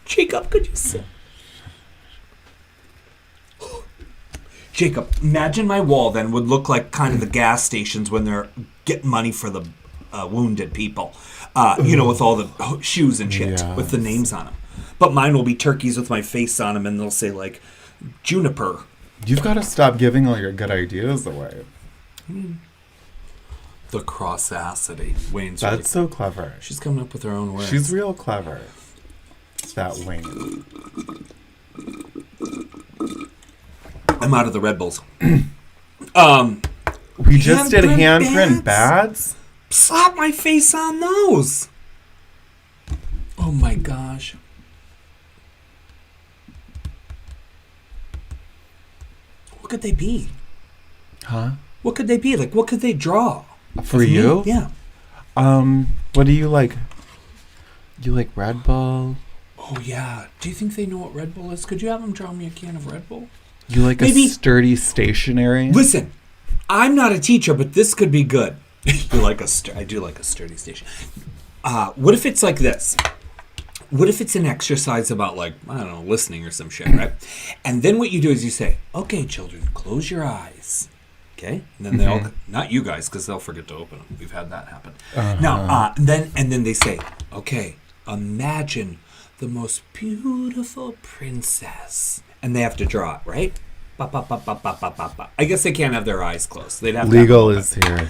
Speaker 3: Jacob, could you sit? Jacob, imagine my wall then would look like kind of the gas stations when they're getting money for the wounded people. You know, with all the shoes and shit, with the names on them. But mine will be turkeys with my face on them, and they'll say, like, Juniper.
Speaker 2: You've got to stop giving all your good ideas away.
Speaker 3: The crossacity. Wayne's
Speaker 2: That's so clever.
Speaker 3: She's coming up with her own words.
Speaker 2: She's real clever. That Wayne.
Speaker 3: I'm out of the Red Bulls.
Speaker 2: We just did handprint bats?
Speaker 3: Slap my face on those. Oh my gosh. What could they be?
Speaker 2: Huh?
Speaker 3: What could they be? Like, what could they draw?
Speaker 2: For you?
Speaker 3: Yeah.
Speaker 2: What do you like? You like Red Bull?
Speaker 3: Oh, yeah. Do you think they know what Red Bull is? Could you have them draw me a can of Red Bull?
Speaker 2: You like a sturdy stationery?
Speaker 3: Listen, I'm not a teacher, but this could be good. You like I do like a sturdy station. What if it's like this? What if it's an exercise about, like, I don't know, listening or some shit, right? And then what you do is you say, okay, children, close your eyes. Okay? And then they all, not you guys, because they'll forget to open them. We've had that happen. Now, and then they say, okay, imagine the most beautiful princess. And they have to draw it, right? Ba, ba, ba, ba, ba, ba, ba, ba. I guess they can't have their eyes closed. They'd have to
Speaker 2: Legal
Speaker 3: have
Speaker 2: is here.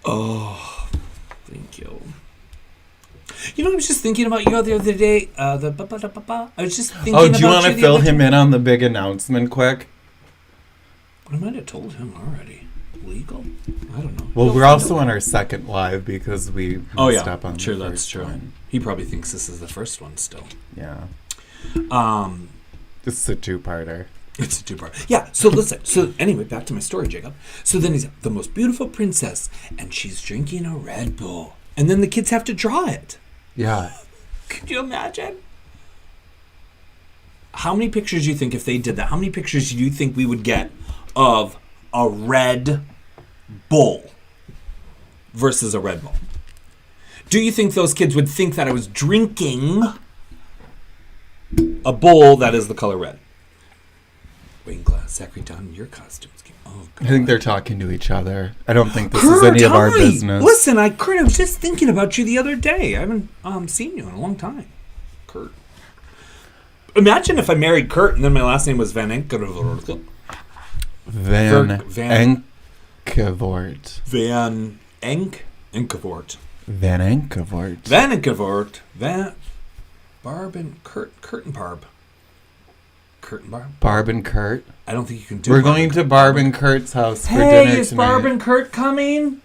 Speaker 3: Oh, thank you. You know, I was just thinking about you the other day. I was just thinking about you.
Speaker 2: Oh, do you want to fill him in on the big announcement quick?
Speaker 3: I might have told him already. Legal? I don't know.
Speaker 2: Well, we're also on our second live because we messed up on
Speaker 3: sure,
Speaker 2: the
Speaker 3: that's
Speaker 2: first
Speaker 3: true.
Speaker 2: one.
Speaker 3: He probably thinks this is the first one still.
Speaker 2: Yeah.
Speaker 3: Um,
Speaker 2: This is a two-parter.
Speaker 3: It's a two-part. Yeah, so listen. So anyway, back to my story, Jacob. So then he's the most beautiful princess, and she's drinking a Red Bull. And then the kids have to draw it.
Speaker 2: Yeah.
Speaker 3: Could you imagine? How many pictures do you think, if they did that, how many pictures do you think we would get of a Red Bull versus a Red Bull? Do you think those kids would think that I was drinking a bowl that is the color red? Wayne Glass, Zachary Dunn, your costumes. Oh, God.
Speaker 2: I think they're talking to each other. I don't think this
Speaker 3: Kurt,
Speaker 2: is any of our
Speaker 3: hi.
Speaker 2: business.
Speaker 3: Listen, Kurt, I was just thinking about you the other day. I haven't seen you in a long time. Kurt. Imagine if I married Kurt and then my last name was Van Enkenvoort.
Speaker 2: Van
Speaker 3: Van-
Speaker 2: Enkenvoort.
Speaker 3: Van Enkenvoort.
Speaker 2: Van Enkenvoort.
Speaker 3: Van Enkenvoort. Barb and Kurt and Barb. Kurt and Barb?
Speaker 2: Barb and Kurt.
Speaker 3: I don't think you can do
Speaker 2: We're
Speaker 3: Barb
Speaker 2: going
Speaker 3: and
Speaker 2: to
Speaker 3: Kurt.
Speaker 2: Barb and Kurt's house for
Speaker 3: Hey,
Speaker 2: dinner
Speaker 3: is
Speaker 2: tonight.
Speaker 3: Barb and Kurt coming?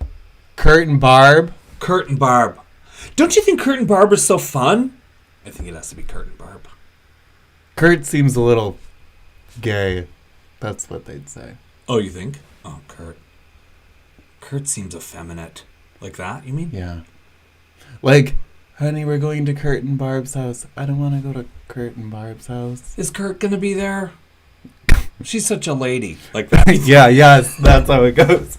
Speaker 2: Kurt and Barb?
Speaker 3: Kurt and Barb. Don't you think Kurt and Barb are so fun? I think it has to be Kurt and Barb.
Speaker 2: Kurt seems a little gay. That's what they'd say.
Speaker 3: Oh, you think? Oh, Kurt. Kurt seems effeminate. Like that, you mean?
Speaker 2: Yeah. Like, honey, we're going to Kurt and Barb's house. I don't want to go to Kurt and Barb's house.
Speaker 3: Is Kurt gonna be there? She's such a lady. Like that.
Speaker 2: Yeah, yes, that's how it goes.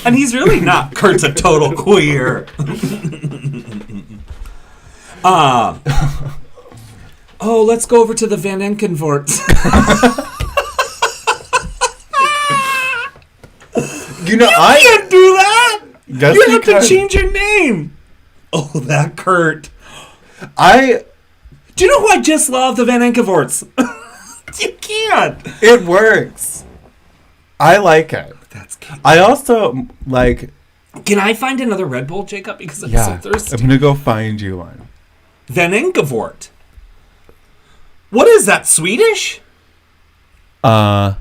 Speaker 3: And he's really not. Kurt's a total queer. Oh, let's go over to the Van Enkenvoorts.
Speaker 2: You know,
Speaker 3: I can't do that.
Speaker 2: Yes,
Speaker 3: You
Speaker 2: you
Speaker 3: have
Speaker 2: can.
Speaker 3: to change your name. Oh, that Kurt.
Speaker 2: I
Speaker 3: Do you know who I just love? The Van Enkenvoorts. You can't.
Speaker 2: It works. I like it.
Speaker 3: That's cute.
Speaker 2: I also like.
Speaker 3: Can I find another Red Bull, Jacob? Because I'm
Speaker 2: Yeah,
Speaker 3: so thirsty.
Speaker 2: I'm gonna go find you one.
Speaker 3: Van Enkenvoort. What is that, Swedish?
Speaker 2: Yeah,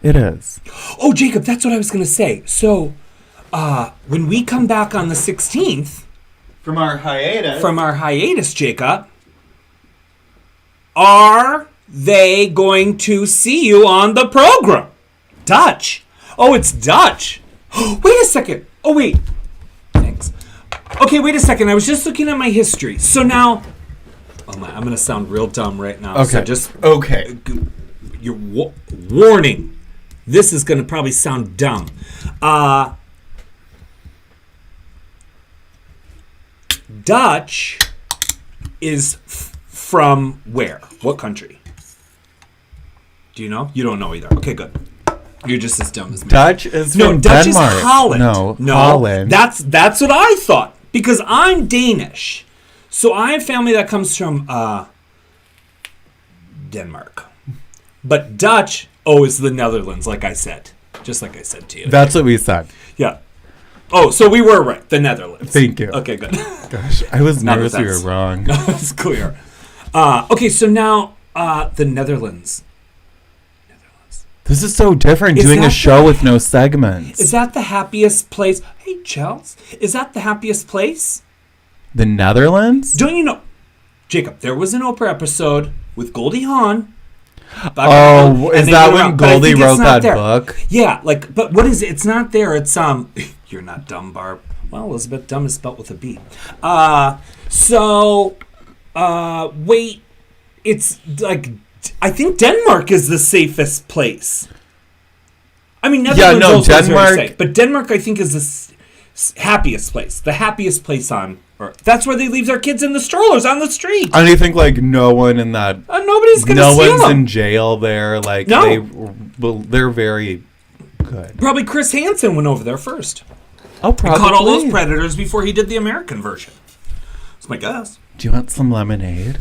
Speaker 2: it is.
Speaker 3: Oh, Jacob, that's what I was going to say. So, when we come back on the 16th
Speaker 2: From our hiatus.
Speaker 3: from our hiatus, Jacob, are they going to see you on the program? Dutch. Oh, it's Dutch. Wait a second. Oh, wait. Thanks. Okay, wait a second. I was just looking at my history. So now, oh my, I'm going to sound real dumb right now.
Speaker 2: Okay.
Speaker 3: So just
Speaker 2: Okay.
Speaker 3: your warning. This is going to probably sound dumb. Dutch is from where? What country? Do you know? You don't know either. Okay, good. You're just as dumb as me.
Speaker 2: Dutch is
Speaker 3: No,
Speaker 2: from
Speaker 3: Dutch
Speaker 2: Denmark.
Speaker 3: is Holland.
Speaker 2: No, Holland.
Speaker 3: That's what I thought because I'm Danish. So I have family that comes from Denmark. But Dutch, is the Netherlands, like I said. Just like I said to you.
Speaker 2: That's what we said.
Speaker 3: Yeah. Oh, so we were right. The Netherlands.
Speaker 2: Thank you.
Speaker 3: Okay, good.
Speaker 2: Gosh, I was
Speaker 3: Now that
Speaker 2: nervous we were
Speaker 3: that's-
Speaker 2: wrong.
Speaker 3: That's clear. Okay, so now the Netherlands.
Speaker 2: This is so different,
Speaker 3: Is
Speaker 2: doing a
Speaker 3: that
Speaker 2: show with no segments.
Speaker 3: Is that the happiest place? Hey, Chels. Is that the happiest place?
Speaker 2: The Netherlands?
Speaker 3: Don't you know? Jacob, there was an Oprah episode with Goldie Hawn.
Speaker 2: Oh,
Speaker 3: And
Speaker 2: is
Speaker 3: they
Speaker 2: that
Speaker 3: went
Speaker 2: when
Speaker 3: out, but I
Speaker 2: Goldie
Speaker 3: think it's
Speaker 2: wrote
Speaker 3: not
Speaker 2: that
Speaker 3: there.
Speaker 2: book?
Speaker 3: Yeah, but what is it? It's not there. It's you're not dumb, Barb. Well, Elizabeth, dumb is spelt with a B. Wait, it's like I think Denmark is the safest place. I mean, Netherlands also is very
Speaker 2: Denmark-
Speaker 3: safe, but Denmark I think is the happiest place. The happiest place on earth. That's where they leave their kids in the strollers on the street.
Speaker 2: And you think like no one in that,
Speaker 3: Nobody's gonna
Speaker 2: no
Speaker 3: steal
Speaker 2: one's
Speaker 3: them.
Speaker 2: in jail there. Like
Speaker 3: No.
Speaker 2: they're very good.
Speaker 3: Probably Chris Hansen went over there first.
Speaker 2: Oh, probably.
Speaker 3: He caught all those predators before he did the American version. That's my guess.
Speaker 2: Do you want some lemonade?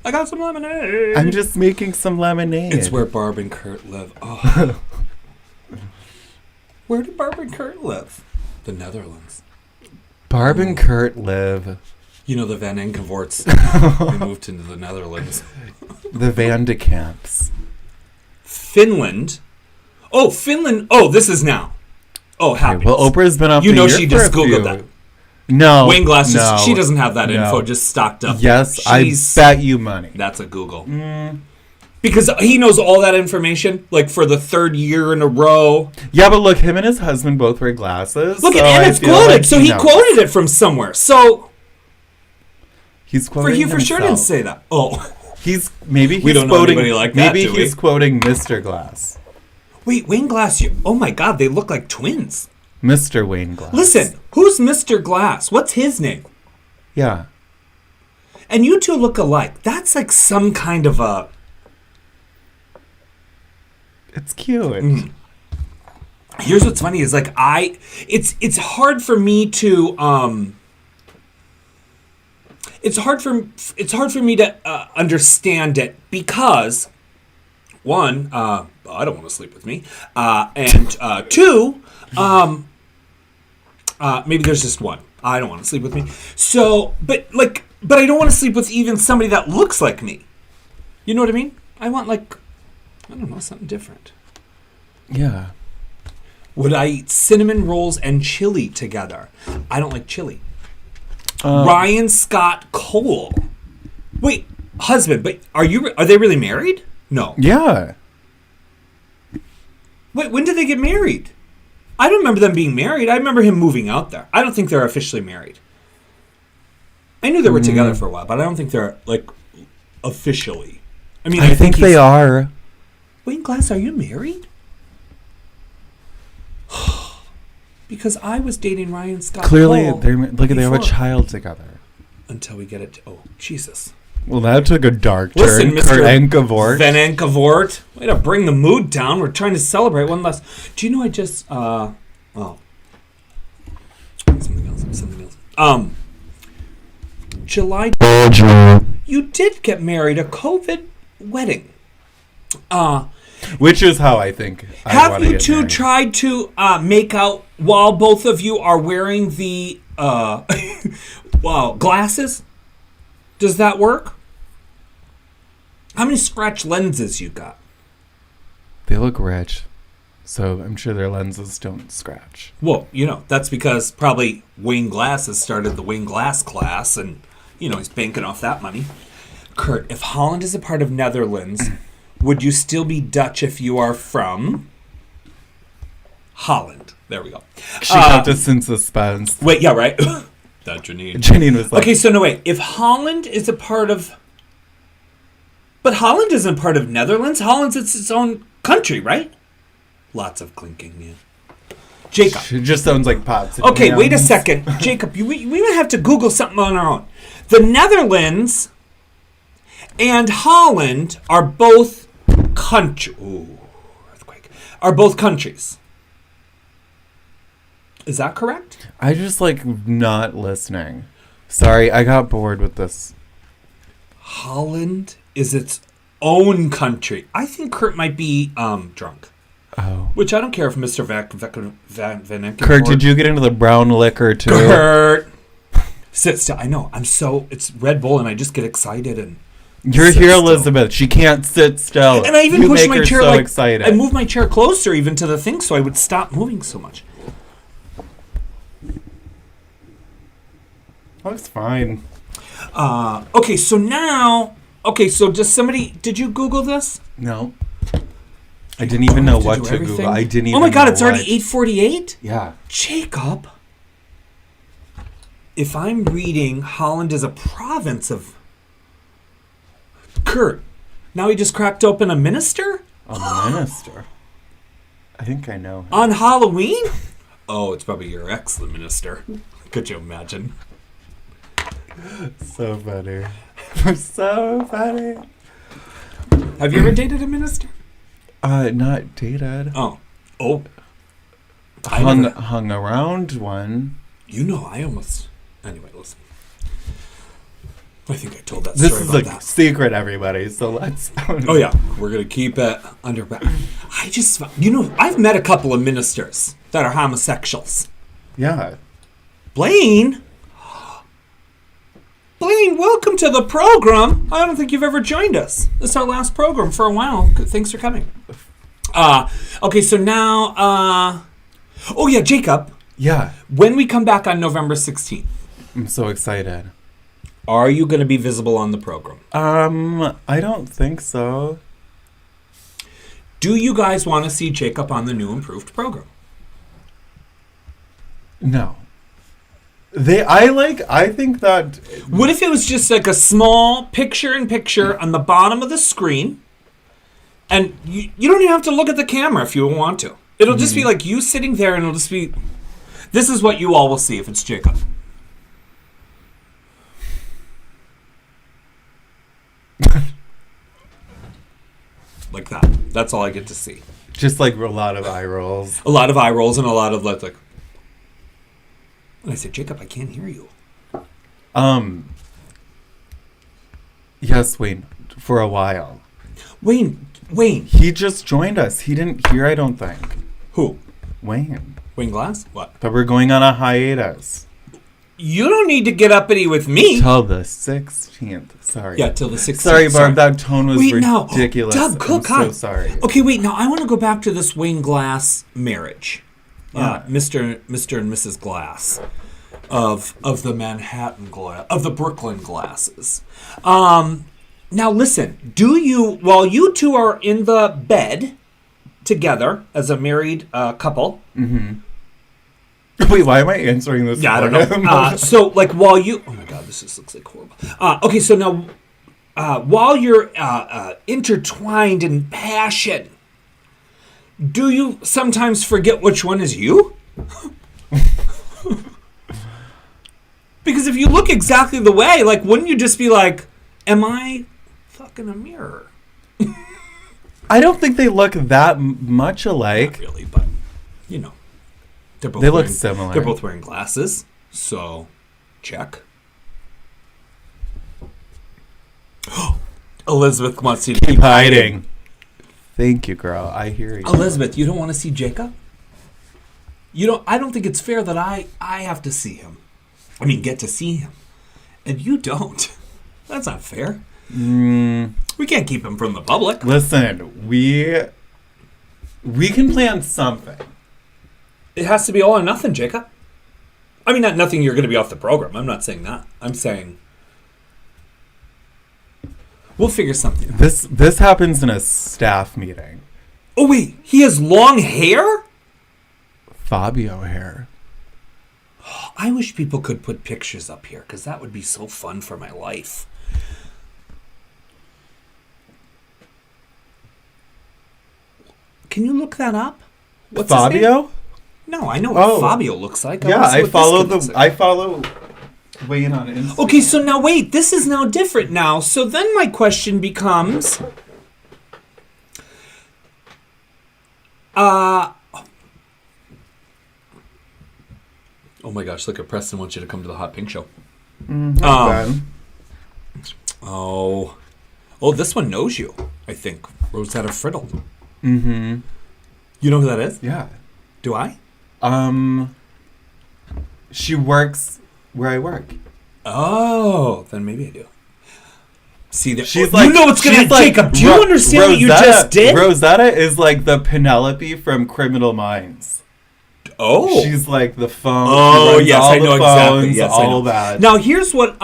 Speaker 3: I got some lemonade.
Speaker 2: I'm just making some lemonade.
Speaker 3: It's where Barb and Kurt live. Oh. Where did Barb and Kurt live? The Netherlands.
Speaker 2: Barb and Kurt live.
Speaker 3: You know the Van Enkenvoorts. They moved into the Netherlands.
Speaker 2: The Van de Kamps.
Speaker 3: Finland. Oh, Finland. Oh, this is now. Oh, happy.
Speaker 2: Well, Oprah's been up.
Speaker 3: You know
Speaker 2: the year
Speaker 3: she just
Speaker 2: for a
Speaker 3: Googled
Speaker 2: few.
Speaker 3: that.
Speaker 2: No.
Speaker 3: Wayne Glass,
Speaker 2: no,
Speaker 3: she doesn't have that
Speaker 2: no.
Speaker 3: info just stocked up.
Speaker 2: Yes,
Speaker 3: She's,
Speaker 2: I bet you money.
Speaker 3: That's a Google. Because he knows all that information, like for the third year in a row.
Speaker 2: Yeah, but look, him and his husband both wear glasses.
Speaker 3: Look,
Speaker 2: so
Speaker 3: and
Speaker 2: I
Speaker 3: it's
Speaker 2: feel
Speaker 3: quoted.
Speaker 2: like
Speaker 3: So he
Speaker 2: knows.
Speaker 3: quoted it from somewhere. So
Speaker 2: He's quoting
Speaker 3: he for sure didn't
Speaker 2: himself.
Speaker 3: say that. Oh.
Speaker 2: Maybe
Speaker 3: We don't know
Speaker 2: quoting,
Speaker 3: anybody like that,
Speaker 2: maybe
Speaker 3: do we?
Speaker 2: he's quoting Mr. Glass.
Speaker 3: Wait, Wayne Glass, oh my God, they look like twins.
Speaker 2: Mr. Wayne Glass.
Speaker 3: Listen, who's Mr. Glass? What's his name?
Speaker 2: Yeah.
Speaker 3: And you two look alike. That's like some kind of a...
Speaker 2: It's cute.
Speaker 3: Here's what's funny is like it's hard for me to it's hard for me to understand it because one, I don't want to sleep with me, and two, maybe there's just one. I don't want to sleep with me. So, but I don't want to sleep with even somebody that looks like me. You know what I mean? I want I don't know, something different.
Speaker 2: Yeah.
Speaker 3: Would I eat cinnamon rolls and chili together? I don't like chili. Ryan Scott Cole. Wait, husband, but are they really married? No.
Speaker 2: Yeah.
Speaker 3: Wait, when did they get married? I don't remember them being married. I remember him moving out there. I don't think they're officially married. I knew they were together for a while, but I don't think they're officially. I mean,
Speaker 2: I think they are.
Speaker 3: Wayne Glass, are you married? Because I was dating Ryan Scott
Speaker 2: Clearly,
Speaker 3: Cole
Speaker 2: they have a
Speaker 3: before.
Speaker 2: child together.
Speaker 3: Until we get it. Oh, Jesus.
Speaker 2: Well, that took a dark
Speaker 3: Listen,
Speaker 2: turn.
Speaker 3: Mr.
Speaker 2: Kurt Ankervort.
Speaker 3: Van Enkenvoort. Way to bring the mood down. We're trying to celebrate one last. Do you know I just something else. July. You did get married, a COVID wedding.
Speaker 2: Which is how I think.
Speaker 3: Have you two tried to make out while both of you are wearing the glasses? Does that work? How many scratch lenses you got?
Speaker 2: They look rich, so I'm sure their lenses don't scratch.
Speaker 3: Well, that's because probably Wayne Glass has started the Wayne Glass class, and he's banking off that money. Kurt, if Holland is a part of Netherlands, would you still be Dutch if you are from Holland? There we go.
Speaker 2: She kept us in suspense.
Speaker 3: Wait, yeah, right. That Janine.
Speaker 2: Janine was like,
Speaker 3: Okay, so no, wait. If Holland is a part of... But Holland isn't part of Netherlands. Holland's its own country, right? Lots of clinking, yeah. Jacob.
Speaker 2: It just sounds like pots.
Speaker 3: Okay, wait a second. Jacob, we might have to Google something on our own. The Netherlands and Holland are both earthquake. Are both countries. Is that correct?
Speaker 2: I just not listening. Sorry, I got bored with this.
Speaker 3: Holland is its own country. I think Kurt might be drunk.
Speaker 2: Oh.
Speaker 3: Which I don't care if Mr. Van Enkenvoort...
Speaker 2: Kurt, did you get into the brown liquor too?
Speaker 3: Kurt! Sit still. I know. It's Red Bull and I just get excited and...
Speaker 2: You're here, Elizabeth. She can't sit still.
Speaker 3: And I even pushed my chair
Speaker 2: so excited.
Speaker 3: I moved my chair closer even to the thing so I would stop moving so much.
Speaker 2: Looks fine.
Speaker 3: Okay, so now... Okay, so did you Google this?
Speaker 2: No. I didn't even know what to
Speaker 3: everything?
Speaker 2: Google. I didn't even
Speaker 3: Oh my God,
Speaker 2: know
Speaker 3: it's already 8:48?
Speaker 2: Yeah.
Speaker 3: Jacob, if I'm reading Holland is a province of... Kurt, now he just cracked open a minister?
Speaker 2: A minister? I think I know him.
Speaker 3: On Halloween? Oh, it's probably your ex, the minister. Could you imagine?
Speaker 2: So funny. So funny.
Speaker 3: Have you ever dated a minister?
Speaker 2: Not dated.
Speaker 3: Oh.
Speaker 2: hung around one.
Speaker 3: You know, I almost. Anyway, listen. I think I told that
Speaker 2: This
Speaker 3: story
Speaker 2: is
Speaker 3: about
Speaker 2: a
Speaker 3: that.
Speaker 2: secret, everybody. So let's.
Speaker 3: Oh yeah, we're gonna keep it under. I just, I've met a couple of ministers that are homosexuals.
Speaker 2: Yeah.
Speaker 3: Blaine, welcome to the program. I don't think you've ever joined us. This is our last program for a while. Thanks for coming. Okay, so now, oh yeah, Jacob.
Speaker 2: Yeah.
Speaker 3: When we come back on November 16th,
Speaker 2: I'm so excited.
Speaker 3: are you going to be visible on the program?
Speaker 2: I don't think so.
Speaker 3: Do you guys want to see Jacob on the new improved program?
Speaker 2: No. I think that.
Speaker 3: What if it was just like a small picture-in-picture on the bottom of the screen, and you don't even have to look at the camera if you want to. It'll just be like you sitting there, and it'll just be. This is what you all will see if it's Jacob. Like that. That's all I get to see.
Speaker 2: Just like a lot of eye rolls.
Speaker 3: A lot of eye rolls and a lot of like. And I said, Jacob, I can't hear you.
Speaker 2: Yes, Wayne, for a while.
Speaker 3: Wayne.
Speaker 2: He just joined us. He didn't hear, I don't think.
Speaker 3: Who?
Speaker 2: Wayne.
Speaker 3: Wayne Glass? What?
Speaker 2: But we're going on a hiatus.
Speaker 3: You don't need to get uppity with me.
Speaker 2: Till the 16th. Sorry.
Speaker 3: Yeah, till the 16th.
Speaker 2: Sorry, Barb, that tone was
Speaker 3: Wait, now,
Speaker 2: ridiculous.
Speaker 3: Doug Cook,
Speaker 2: I'm
Speaker 3: hi.
Speaker 2: so sorry.
Speaker 3: Okay, wait, now I want to go back to this Wayne Glass marriage.
Speaker 2: Yeah.
Speaker 3: Mr. and Mrs. Glass of the Manhattan Glass, of the Brooklyn Glasses. Now listen, while you two are in the bed together as a married couple.
Speaker 2: Mm-hmm. Wait, why am I answering this?
Speaker 3: Yeah, I don't know. So, like, while you... Oh, my God, this just looks like horrible. Okay, so now, while you're intertwined in passion, do you sometimes forget which one is you? Because if you look exactly the way, like, wouldn't you just be like, am I fucking a mirror?
Speaker 2: I don't think they look that much alike.
Speaker 3: Not really, but, you know.
Speaker 2: They look similar.
Speaker 3: They're both wearing glasses, so check. Elizabeth wants you to keep hiding.
Speaker 2: Thank you, girl. I hear you.
Speaker 3: Elizabeth, you don't want to see Jacob? I don't think it's fair that I have to see him. I mean, get to see him. And you don't. That's not fair. We can't keep him from the public.
Speaker 2: Listen, we can plan something.
Speaker 3: It has to be all or nothing, Jacob. I mean, not nothing you're going to be off the program. I'm not saying that. I'm saying we'll figure something out.
Speaker 2: This happens in a staff meeting.
Speaker 3: Oh, wait. He has long hair?
Speaker 2: Fabio hair.
Speaker 3: I wish people could put pictures up here because that would be so fun for my life. Can you look that up? What's his name?
Speaker 2: Fabio?
Speaker 3: No, I know what Fabio looks like.
Speaker 2: Yeah, I follow Wayne on Instagram.
Speaker 3: Okay, so now wait, this is now different now. So then my question becomes, oh my gosh, look at Preston wants you to come to the Hot Pink Show. Oh, this one knows you, I think. Rosetta Friddle.
Speaker 2: Mm-hmm.
Speaker 3: You know who that is?
Speaker 2: Yeah.
Speaker 3: Do I?
Speaker 2: She works where I work.
Speaker 3: Oh, then maybe I do. See,
Speaker 2: she's like,
Speaker 3: you know what's gonna Jacob. Do you understand what you just did?
Speaker 2: Rosetta is like the Penelope from Criminal Minds.
Speaker 3: Oh,
Speaker 2: she's like the phone.
Speaker 3: Oh, yes, I know exactly. Yes,
Speaker 2: all
Speaker 3: I know.
Speaker 2: that.
Speaker 3: Now here's what.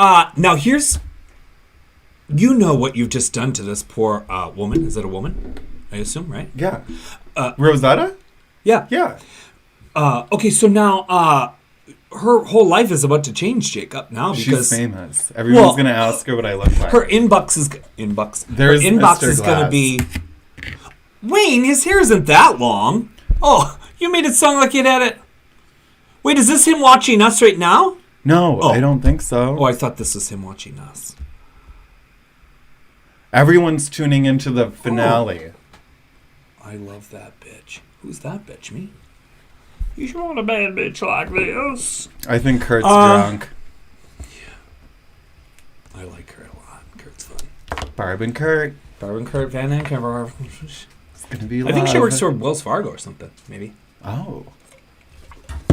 Speaker 3: You know what you've just done to this poor woman. Is it a woman? I assume, right?
Speaker 2: Yeah. Rosetta?
Speaker 3: Yeah.
Speaker 2: Yeah.
Speaker 3: Okay, so now her whole life is about to change, Jacob. Now because
Speaker 2: she's famous. Everyone's gonna ask her what I look like.
Speaker 3: Her inbox is
Speaker 2: There's
Speaker 3: her inbox
Speaker 2: Mr.
Speaker 3: is
Speaker 2: Glass.
Speaker 3: gonna be. Wayne, his hair isn't that long. Oh, you made it sound like it had it. Wait, is this him watching us right now?
Speaker 2: No, I don't think so.
Speaker 3: Oh, I thought this was him watching us.
Speaker 2: Everyone's tuning into the finale.
Speaker 3: I love that bitch. Who's that bitch? Me? You want a bad bitch like this?
Speaker 2: I think Kurt's drunk.
Speaker 3: I like Kurt a lot. Kurt's fun.
Speaker 2: Barb and Kurt.
Speaker 3: Barb and Kurt Van Anker.
Speaker 2: It's gonna be.
Speaker 3: I think she
Speaker 2: love.
Speaker 3: works for Wells Fargo or something. Maybe.
Speaker 2: Oh.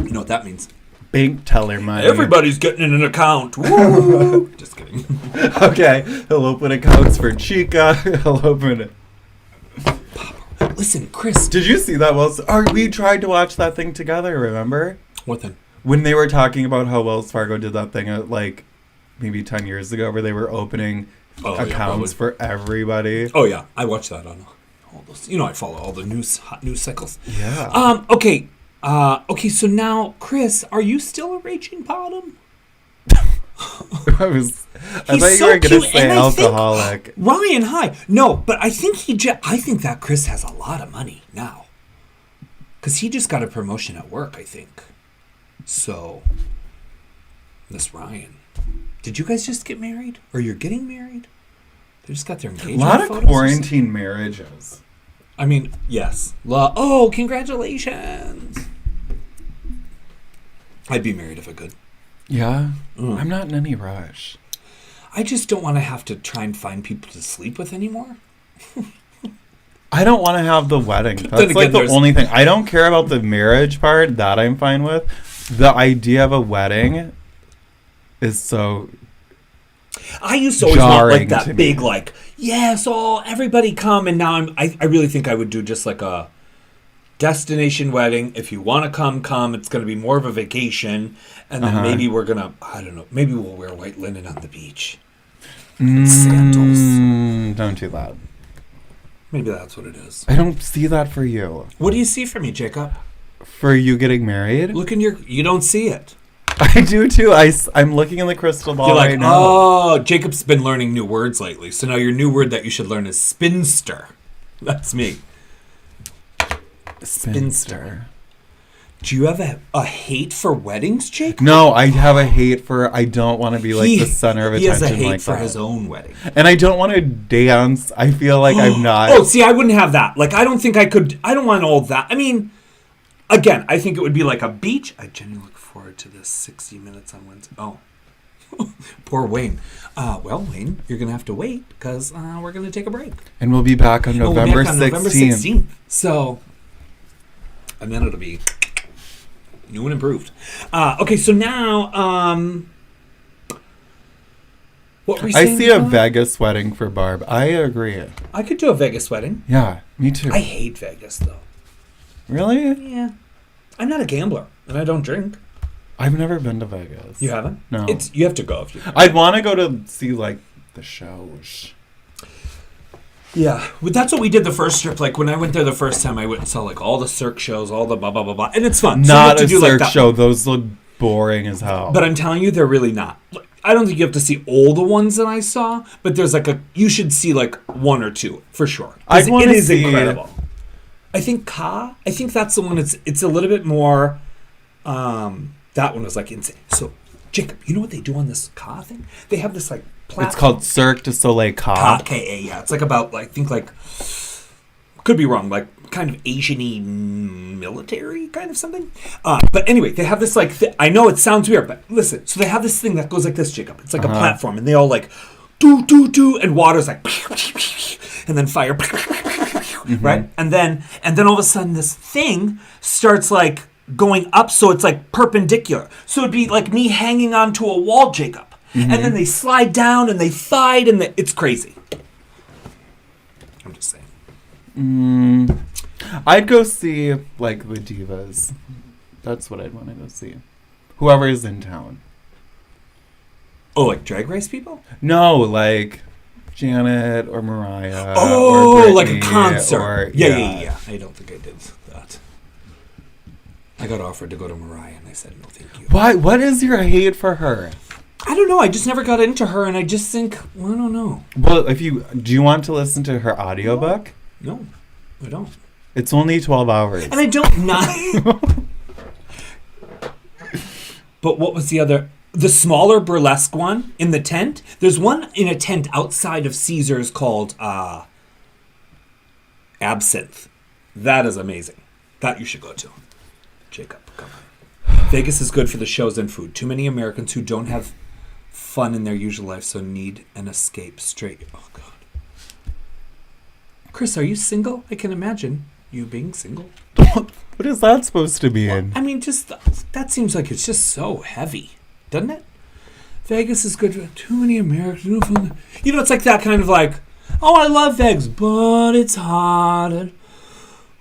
Speaker 3: You know what that means?
Speaker 2: Bank teller money.
Speaker 3: Everybody's getting an account. Woo! Just kidding.
Speaker 2: Okay, he'll open accounts for Chica. He'll open it.
Speaker 3: Listen, Chris.
Speaker 2: Did you see that? We tried to watch that thing together. Remember?
Speaker 3: What then?
Speaker 2: When they were talking about how Wells Fargo did that thing like maybe 10 years ago, where they were opening accounts for everybody.
Speaker 3: Oh yeah, I watched that on all those. You know, I follow all the hot news cycles.
Speaker 2: Yeah.
Speaker 3: Okay. Okay. So now, Chris, are you still a raging bottom?
Speaker 2: I thought you were gonna say alcoholic.
Speaker 3: Ryan, hi. No, but I think I think that Chris has a lot of money now, because he just got a promotion at work. I think. So, this Ryan, did you guys just get married, or you're getting married? They just got their engagement.
Speaker 2: A lot of
Speaker 3: photos
Speaker 2: quarantine marriages.
Speaker 3: I mean, yes. Oh, congratulations. I'd be married if I could.
Speaker 2: Yeah, I'm not in any rush.
Speaker 3: I just don't want to have to try and find people to sleep with anymore.
Speaker 2: I don't want to have the wedding. That's
Speaker 3: again,
Speaker 2: like the only thing. I don't care about the marriage part. That I'm fine with. The idea of a wedding is so
Speaker 3: I used to always want
Speaker 2: jarring
Speaker 3: like that
Speaker 2: to
Speaker 3: big
Speaker 2: me.
Speaker 3: like, yes, everybody come, and now I really think I would do just like a destination wedding. If you want to come. It's going to be more of a vacation, and then maybe we're gonna, I don't know, maybe we'll wear white linen on the beach, sandals.
Speaker 2: Don't do that.
Speaker 3: Maybe that's what it is.
Speaker 2: I don't see that for you.
Speaker 3: What do you see for me, Jacob?
Speaker 2: For you getting married?
Speaker 3: Look in you don't see it.
Speaker 2: I do too. I'm looking in the crystal ball
Speaker 3: You're like,
Speaker 2: right now.
Speaker 3: oh, Jacob's been learning new words lately. So now your new word that you should learn is spinster. That's me. Spinster. Do you have a hate for weddings, Jacob?
Speaker 2: No, I have a hate for. I don't want to be like the center of attention.
Speaker 3: He has a hate
Speaker 2: like
Speaker 3: for
Speaker 2: that.
Speaker 3: his own wedding.
Speaker 2: And I don't want to dance. I feel like I'm not.
Speaker 3: Oh, see, I wouldn't have that. Like, I don't think I could. I don't want all that. I mean, again, I think it would be like a beach. I genuinely look forward to this 60 minutes on Wednesday. Oh, poor Wayne. Well, Wayne, you're going to have to wait because we're going to take a break.
Speaker 2: And we'll be back on November 16th.
Speaker 3: November 16th. So, and then it'll be new and improved. Okay, so now, what were you saying?
Speaker 2: I see a Vegas wedding for Barb. I agree.
Speaker 3: I could do a Vegas wedding.
Speaker 2: Yeah, me too.
Speaker 3: I hate Vegas, though.
Speaker 2: Really?
Speaker 3: Yeah. I'm not a gambler, and I don't drink.
Speaker 2: I've never been to Vegas.
Speaker 3: You haven't?
Speaker 2: No.
Speaker 3: You have to go if you.
Speaker 2: I'd want to go to see like the shows.
Speaker 3: Yeah, well, that's what we did the first trip. Like when I went there the first time, I went and saw like all the Cirque shows, all the blah blah blah blah, and it's fun.
Speaker 2: Not
Speaker 3: so
Speaker 2: a Cirque show. Those look boring as hell.
Speaker 3: But I'm telling you, they're really not. I don't think you have to see all the ones that I saw, but there's like you should see like one or two for sure.
Speaker 2: I want to see
Speaker 3: incredible. I think that's the one. It's a little bit more. That one was like insane. So, Jacob, you know what they do on this Ka thing? They have this like platform.
Speaker 2: It's called Cirque du Soleil Ka.
Speaker 3: Ka, K-A, yeah. It's like about like, I think like, could be wrong, like kind of Asian-y military kind of something. But anyway, they have this like, I know it sounds weird, but listen. So they have this thing that goes like this, Jacob. It's like a platform, and they all like, do, and water's like, and then fire, right? And then all of a sudden this thing starts like going up, so it's like perpendicular. So it'd be like me hanging onto a wall, Jacob. And then they slide down and they fight, and it's crazy. I'm just saying.
Speaker 2: I'd go see like the divas. That's what I'd want to go see. Whoever is in town.
Speaker 3: Oh, like drag race people?
Speaker 2: No, like Janet or Mariah.
Speaker 3: Oh,
Speaker 2: or
Speaker 3: like a
Speaker 2: Britney
Speaker 3: concert.
Speaker 2: Or,
Speaker 3: Yeah. I don't think I did that. I got offered to go to Mariah, and I said no, thank you.
Speaker 2: Why? What is your hate for her?
Speaker 3: I don't know. I just never got into her, and I just think, well, I don't know.
Speaker 2: Well, do you want to listen to her audiobook?
Speaker 3: No, I don't.
Speaker 2: It's only 12 hours.
Speaker 3: And I don't not. But what was the other? The smaller burlesque one in the tent? There's one in a tent outside of Caesars called Absinthe. That is amazing. That you should go to. Jacob, come on. Vegas is good for the shows and food. Too many Americans who don't have fun in their usual life, so need an escape straight. Oh, God. Chris, are you single? I can imagine you being single.
Speaker 2: What is that supposed to mean?
Speaker 3: I mean, just that seems like it's just so heavy, doesn't it? Vegas is good for too many Americans. You know, it's like that kind of like, oh, I love Vegas, but it's hot. And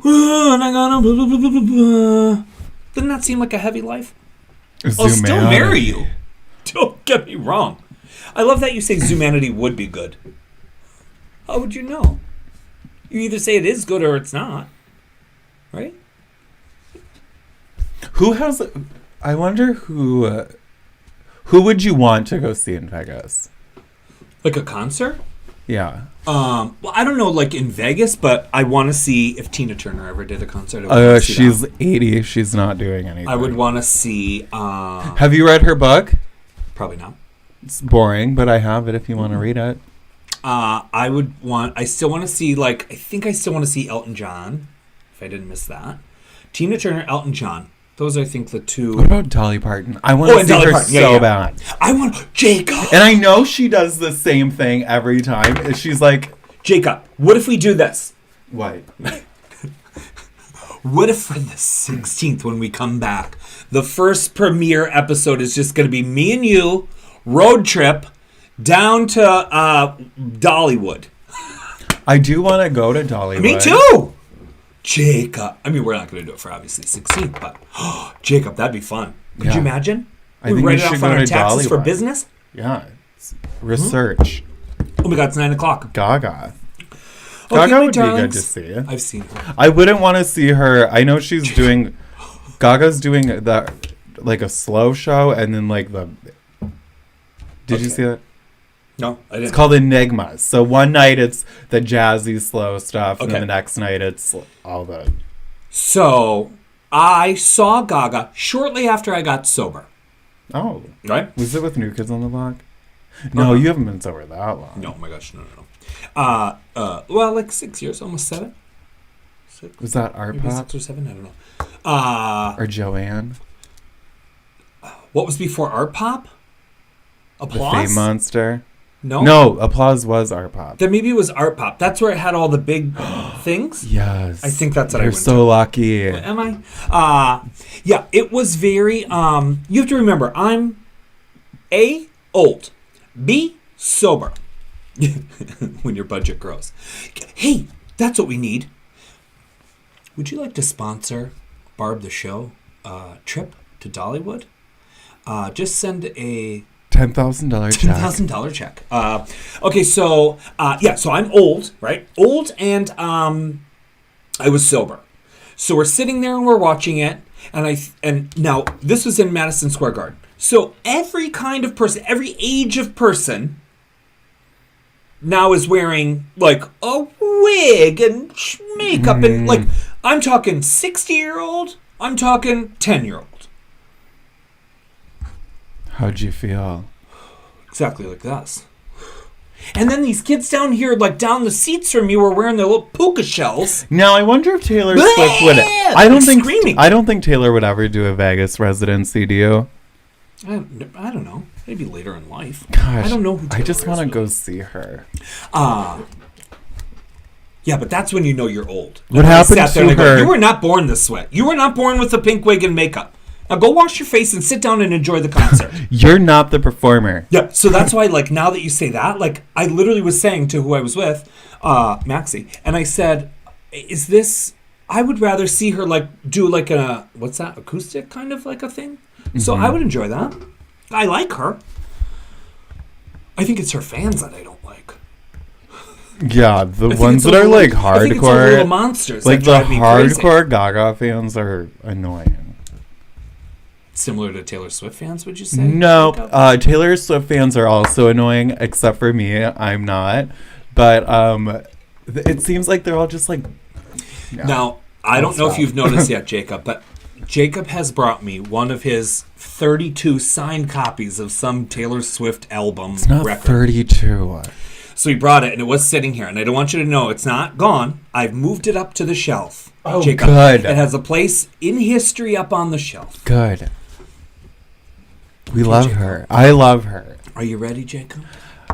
Speaker 3: I gotta blah, blah, blah, blah, blah, blah. Doesn't that seem like a heavy life? I'll still marry you. Don't get me wrong. I love that you say Zumanity would be good. How would you know? You either say it is good or it's not. Right?
Speaker 2: Who has... I wonder who would you want to go see in Vegas?
Speaker 3: Like a concert?
Speaker 2: Yeah.
Speaker 3: Well, I don't know, like in Vegas, but I want to see if Tina Turner ever did a concert.
Speaker 2: She's 80. She's not doing anything.
Speaker 3: I would want to see...
Speaker 2: have you read her book?
Speaker 3: Probably not.
Speaker 2: It's boring, but I have it if you want to read it.
Speaker 3: I still want to see, like, I think I still want to see Elton John, if I didn't miss that. Tina Turner, Elton John. Those are, I think, the two.
Speaker 2: What about Dolly Parton? I want to see her so bad.
Speaker 3: I want Jacob.
Speaker 2: And I know she does the same thing every time. She's like,
Speaker 3: Jacob, what if we do this?
Speaker 2: What?
Speaker 3: What if for the 16th, when we come back, the first premiere episode is just going to be me and you, road trip, down to Dollywood.
Speaker 2: I do want to go to Dollywood.
Speaker 3: Me too. Jacob. I mean, we're not going to do it for obviously 16th, but Jacob, that'd be fun. Could you imagine?
Speaker 2: I think we should go to
Speaker 3: taxes
Speaker 2: Dollywood.
Speaker 3: For business?
Speaker 2: Yeah. Research.
Speaker 3: Oh my God, it's 9 o'clock.
Speaker 2: Gaga.
Speaker 3: Okay,
Speaker 2: Gaga would
Speaker 3: darlings.
Speaker 2: be good to see.
Speaker 3: I've seen her.
Speaker 2: I wouldn't want to see her. I know she's doing... Gaga's doing that, like a slow show, and then like the... Did you see that?
Speaker 3: No, I didn't.
Speaker 2: It's called Enigma. So one night it's the jazzy, slow stuff, and
Speaker 3: Okay.
Speaker 2: then the next night it's all the...
Speaker 3: So, I saw Gaga shortly after I got sober.
Speaker 2: Oh.
Speaker 3: Right?
Speaker 2: Was it with New Kids on the Block? No, you haven't been sober that long.
Speaker 3: No, oh my gosh, no. Well, like 6 years, almost 7. 6.
Speaker 2: Was that Art
Speaker 3: Maybe
Speaker 2: Pop?
Speaker 3: 6 or 7, I don't know.
Speaker 2: Or Joanne?
Speaker 3: What was before Art Pop?
Speaker 2: The
Speaker 3: Applause?
Speaker 2: Fame Monster?
Speaker 3: No?
Speaker 2: No, Applause was Art Pop.
Speaker 3: Then maybe it was Art Pop. That's where it had all the big things?
Speaker 2: Yes.
Speaker 3: I think that's what I
Speaker 2: You're
Speaker 3: went
Speaker 2: so
Speaker 3: to.
Speaker 2: lucky.
Speaker 3: Am I? Yeah, it was very... you have to remember, I'm A, old. B, sober. When your budget grows. Hey, that's what we need. Would you like to sponsor Barb the Show trip to Dollywood? Just send a
Speaker 2: $10,000 check.
Speaker 3: $10,000 check. Okay, so so I'm old, right? Old, and I was sober. So we're sitting there and we're watching it, and now this was in Madison Square Garden. So every kind of person, every age of person, now is wearing like a wig and makeup and like I'm talking 60-year-old, I'm talking 10-year-old.
Speaker 2: How'd you feel?
Speaker 3: Exactly like this. And then these kids down here, like down the seats from me, were wearing their little puka shells.
Speaker 2: Now I wonder if Taylor Swift would. I don't think Taylor would ever do a Vegas residency. Do you?
Speaker 3: I don't know. Maybe later in life.
Speaker 2: Gosh,
Speaker 3: I don't know who Taylor
Speaker 2: I just want to
Speaker 3: is,
Speaker 2: go see her.
Speaker 3: Yeah, but that's when you know you're old.
Speaker 2: What happened
Speaker 3: I sat there
Speaker 2: to
Speaker 3: and I go,
Speaker 2: her?
Speaker 3: you were not born this way. You were not born with the pink wig and makeup. Now go wash your face and sit down and enjoy the concert.
Speaker 2: You're not the performer.
Speaker 3: Yeah, so that's why, like, now that you say that, like, I literally was saying to who I was with, Maxie, and I said, is this, I would rather see her, like, do, like, a, what's that, acoustic kind of, like, a thing? So I would enjoy that. I like her. I think it's her fans that I don't like.
Speaker 2: Yeah, the
Speaker 3: I think
Speaker 2: ones
Speaker 3: it's
Speaker 2: that are,
Speaker 3: little-
Speaker 2: like,
Speaker 3: I think it's all
Speaker 2: hardcore.
Speaker 3: little monsters
Speaker 2: Like,
Speaker 3: that
Speaker 2: the
Speaker 3: drive me crazy.
Speaker 2: hardcore Gaga fans are annoying.
Speaker 3: Similar to Taylor Swift fans, would you say?
Speaker 2: No, Taylor Swift fans are also annoying, except for me. I'm not. But it seems like they're all just like... No.
Speaker 3: Now, I don't know if you've noticed yet, Jacob, but Jacob has brought me one of his 32 signed copies of some Taylor Swift album
Speaker 2: It's not
Speaker 3: record.
Speaker 2: 32.
Speaker 3: So we brought it, and it was sitting here. And I don't want you to know it's not gone. I've moved it up to the shelf.
Speaker 2: Oh,
Speaker 3: Jacob.
Speaker 2: good.
Speaker 3: It has a place in history up on the shelf.
Speaker 2: Good. We love her. I love her.
Speaker 3: Are you ready, Jacob?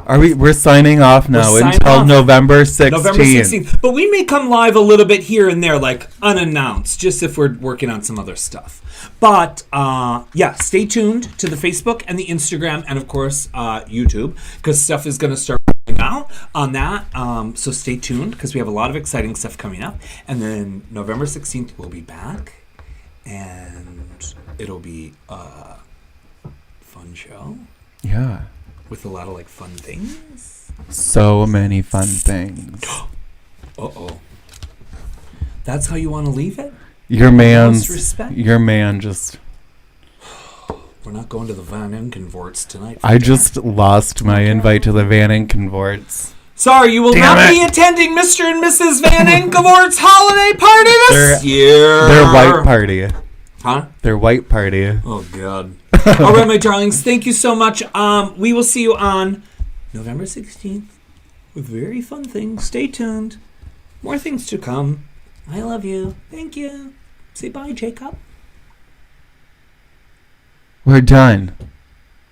Speaker 2: We're signing off now
Speaker 3: We're signing
Speaker 2: until
Speaker 3: off.
Speaker 2: November 16th.
Speaker 3: November 16th. But we may come live a little bit here and there, like unannounced, just if we're working on some other stuff. But yeah, stay tuned to the Facebook and the Instagram and, of course, YouTube, because stuff is going to start rolling out on that. So stay tuned, because we have a lot of exciting stuff coming up. And then November 16th, we'll be back, and it'll be a fun show.
Speaker 2: Yeah.
Speaker 3: With a lot of, like, fun things.
Speaker 2: So many fun things.
Speaker 3: Uh-oh. That's how you want to leave it?
Speaker 2: Your man just...
Speaker 3: We're not going to the Van Enkenvorts tonight.
Speaker 2: I just lost my invite to the Van Enkenvorts.
Speaker 3: Sorry, you will not be attending Mr. and Mrs. Van Enkenvort's holiday party this year.
Speaker 2: Their white party.
Speaker 3: Huh?
Speaker 2: Their white party.
Speaker 3: Oh, God. All right, my darlings, thank you so much. We will see you on November 16th with very fun things. Stay tuned. More things to come. I love you. Thank you. Say bye, Jacob.
Speaker 2: We're done.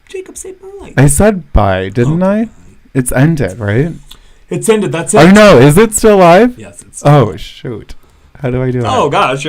Speaker 3: Jacob, say bye.
Speaker 2: I said bye, didn't I? It's ended, right?
Speaker 3: It's ended. That's it.
Speaker 2: Oh, no. Is it still live?
Speaker 3: Yes, it's still
Speaker 2: Oh, shoot. How do I do it?
Speaker 3: Oh, gosh.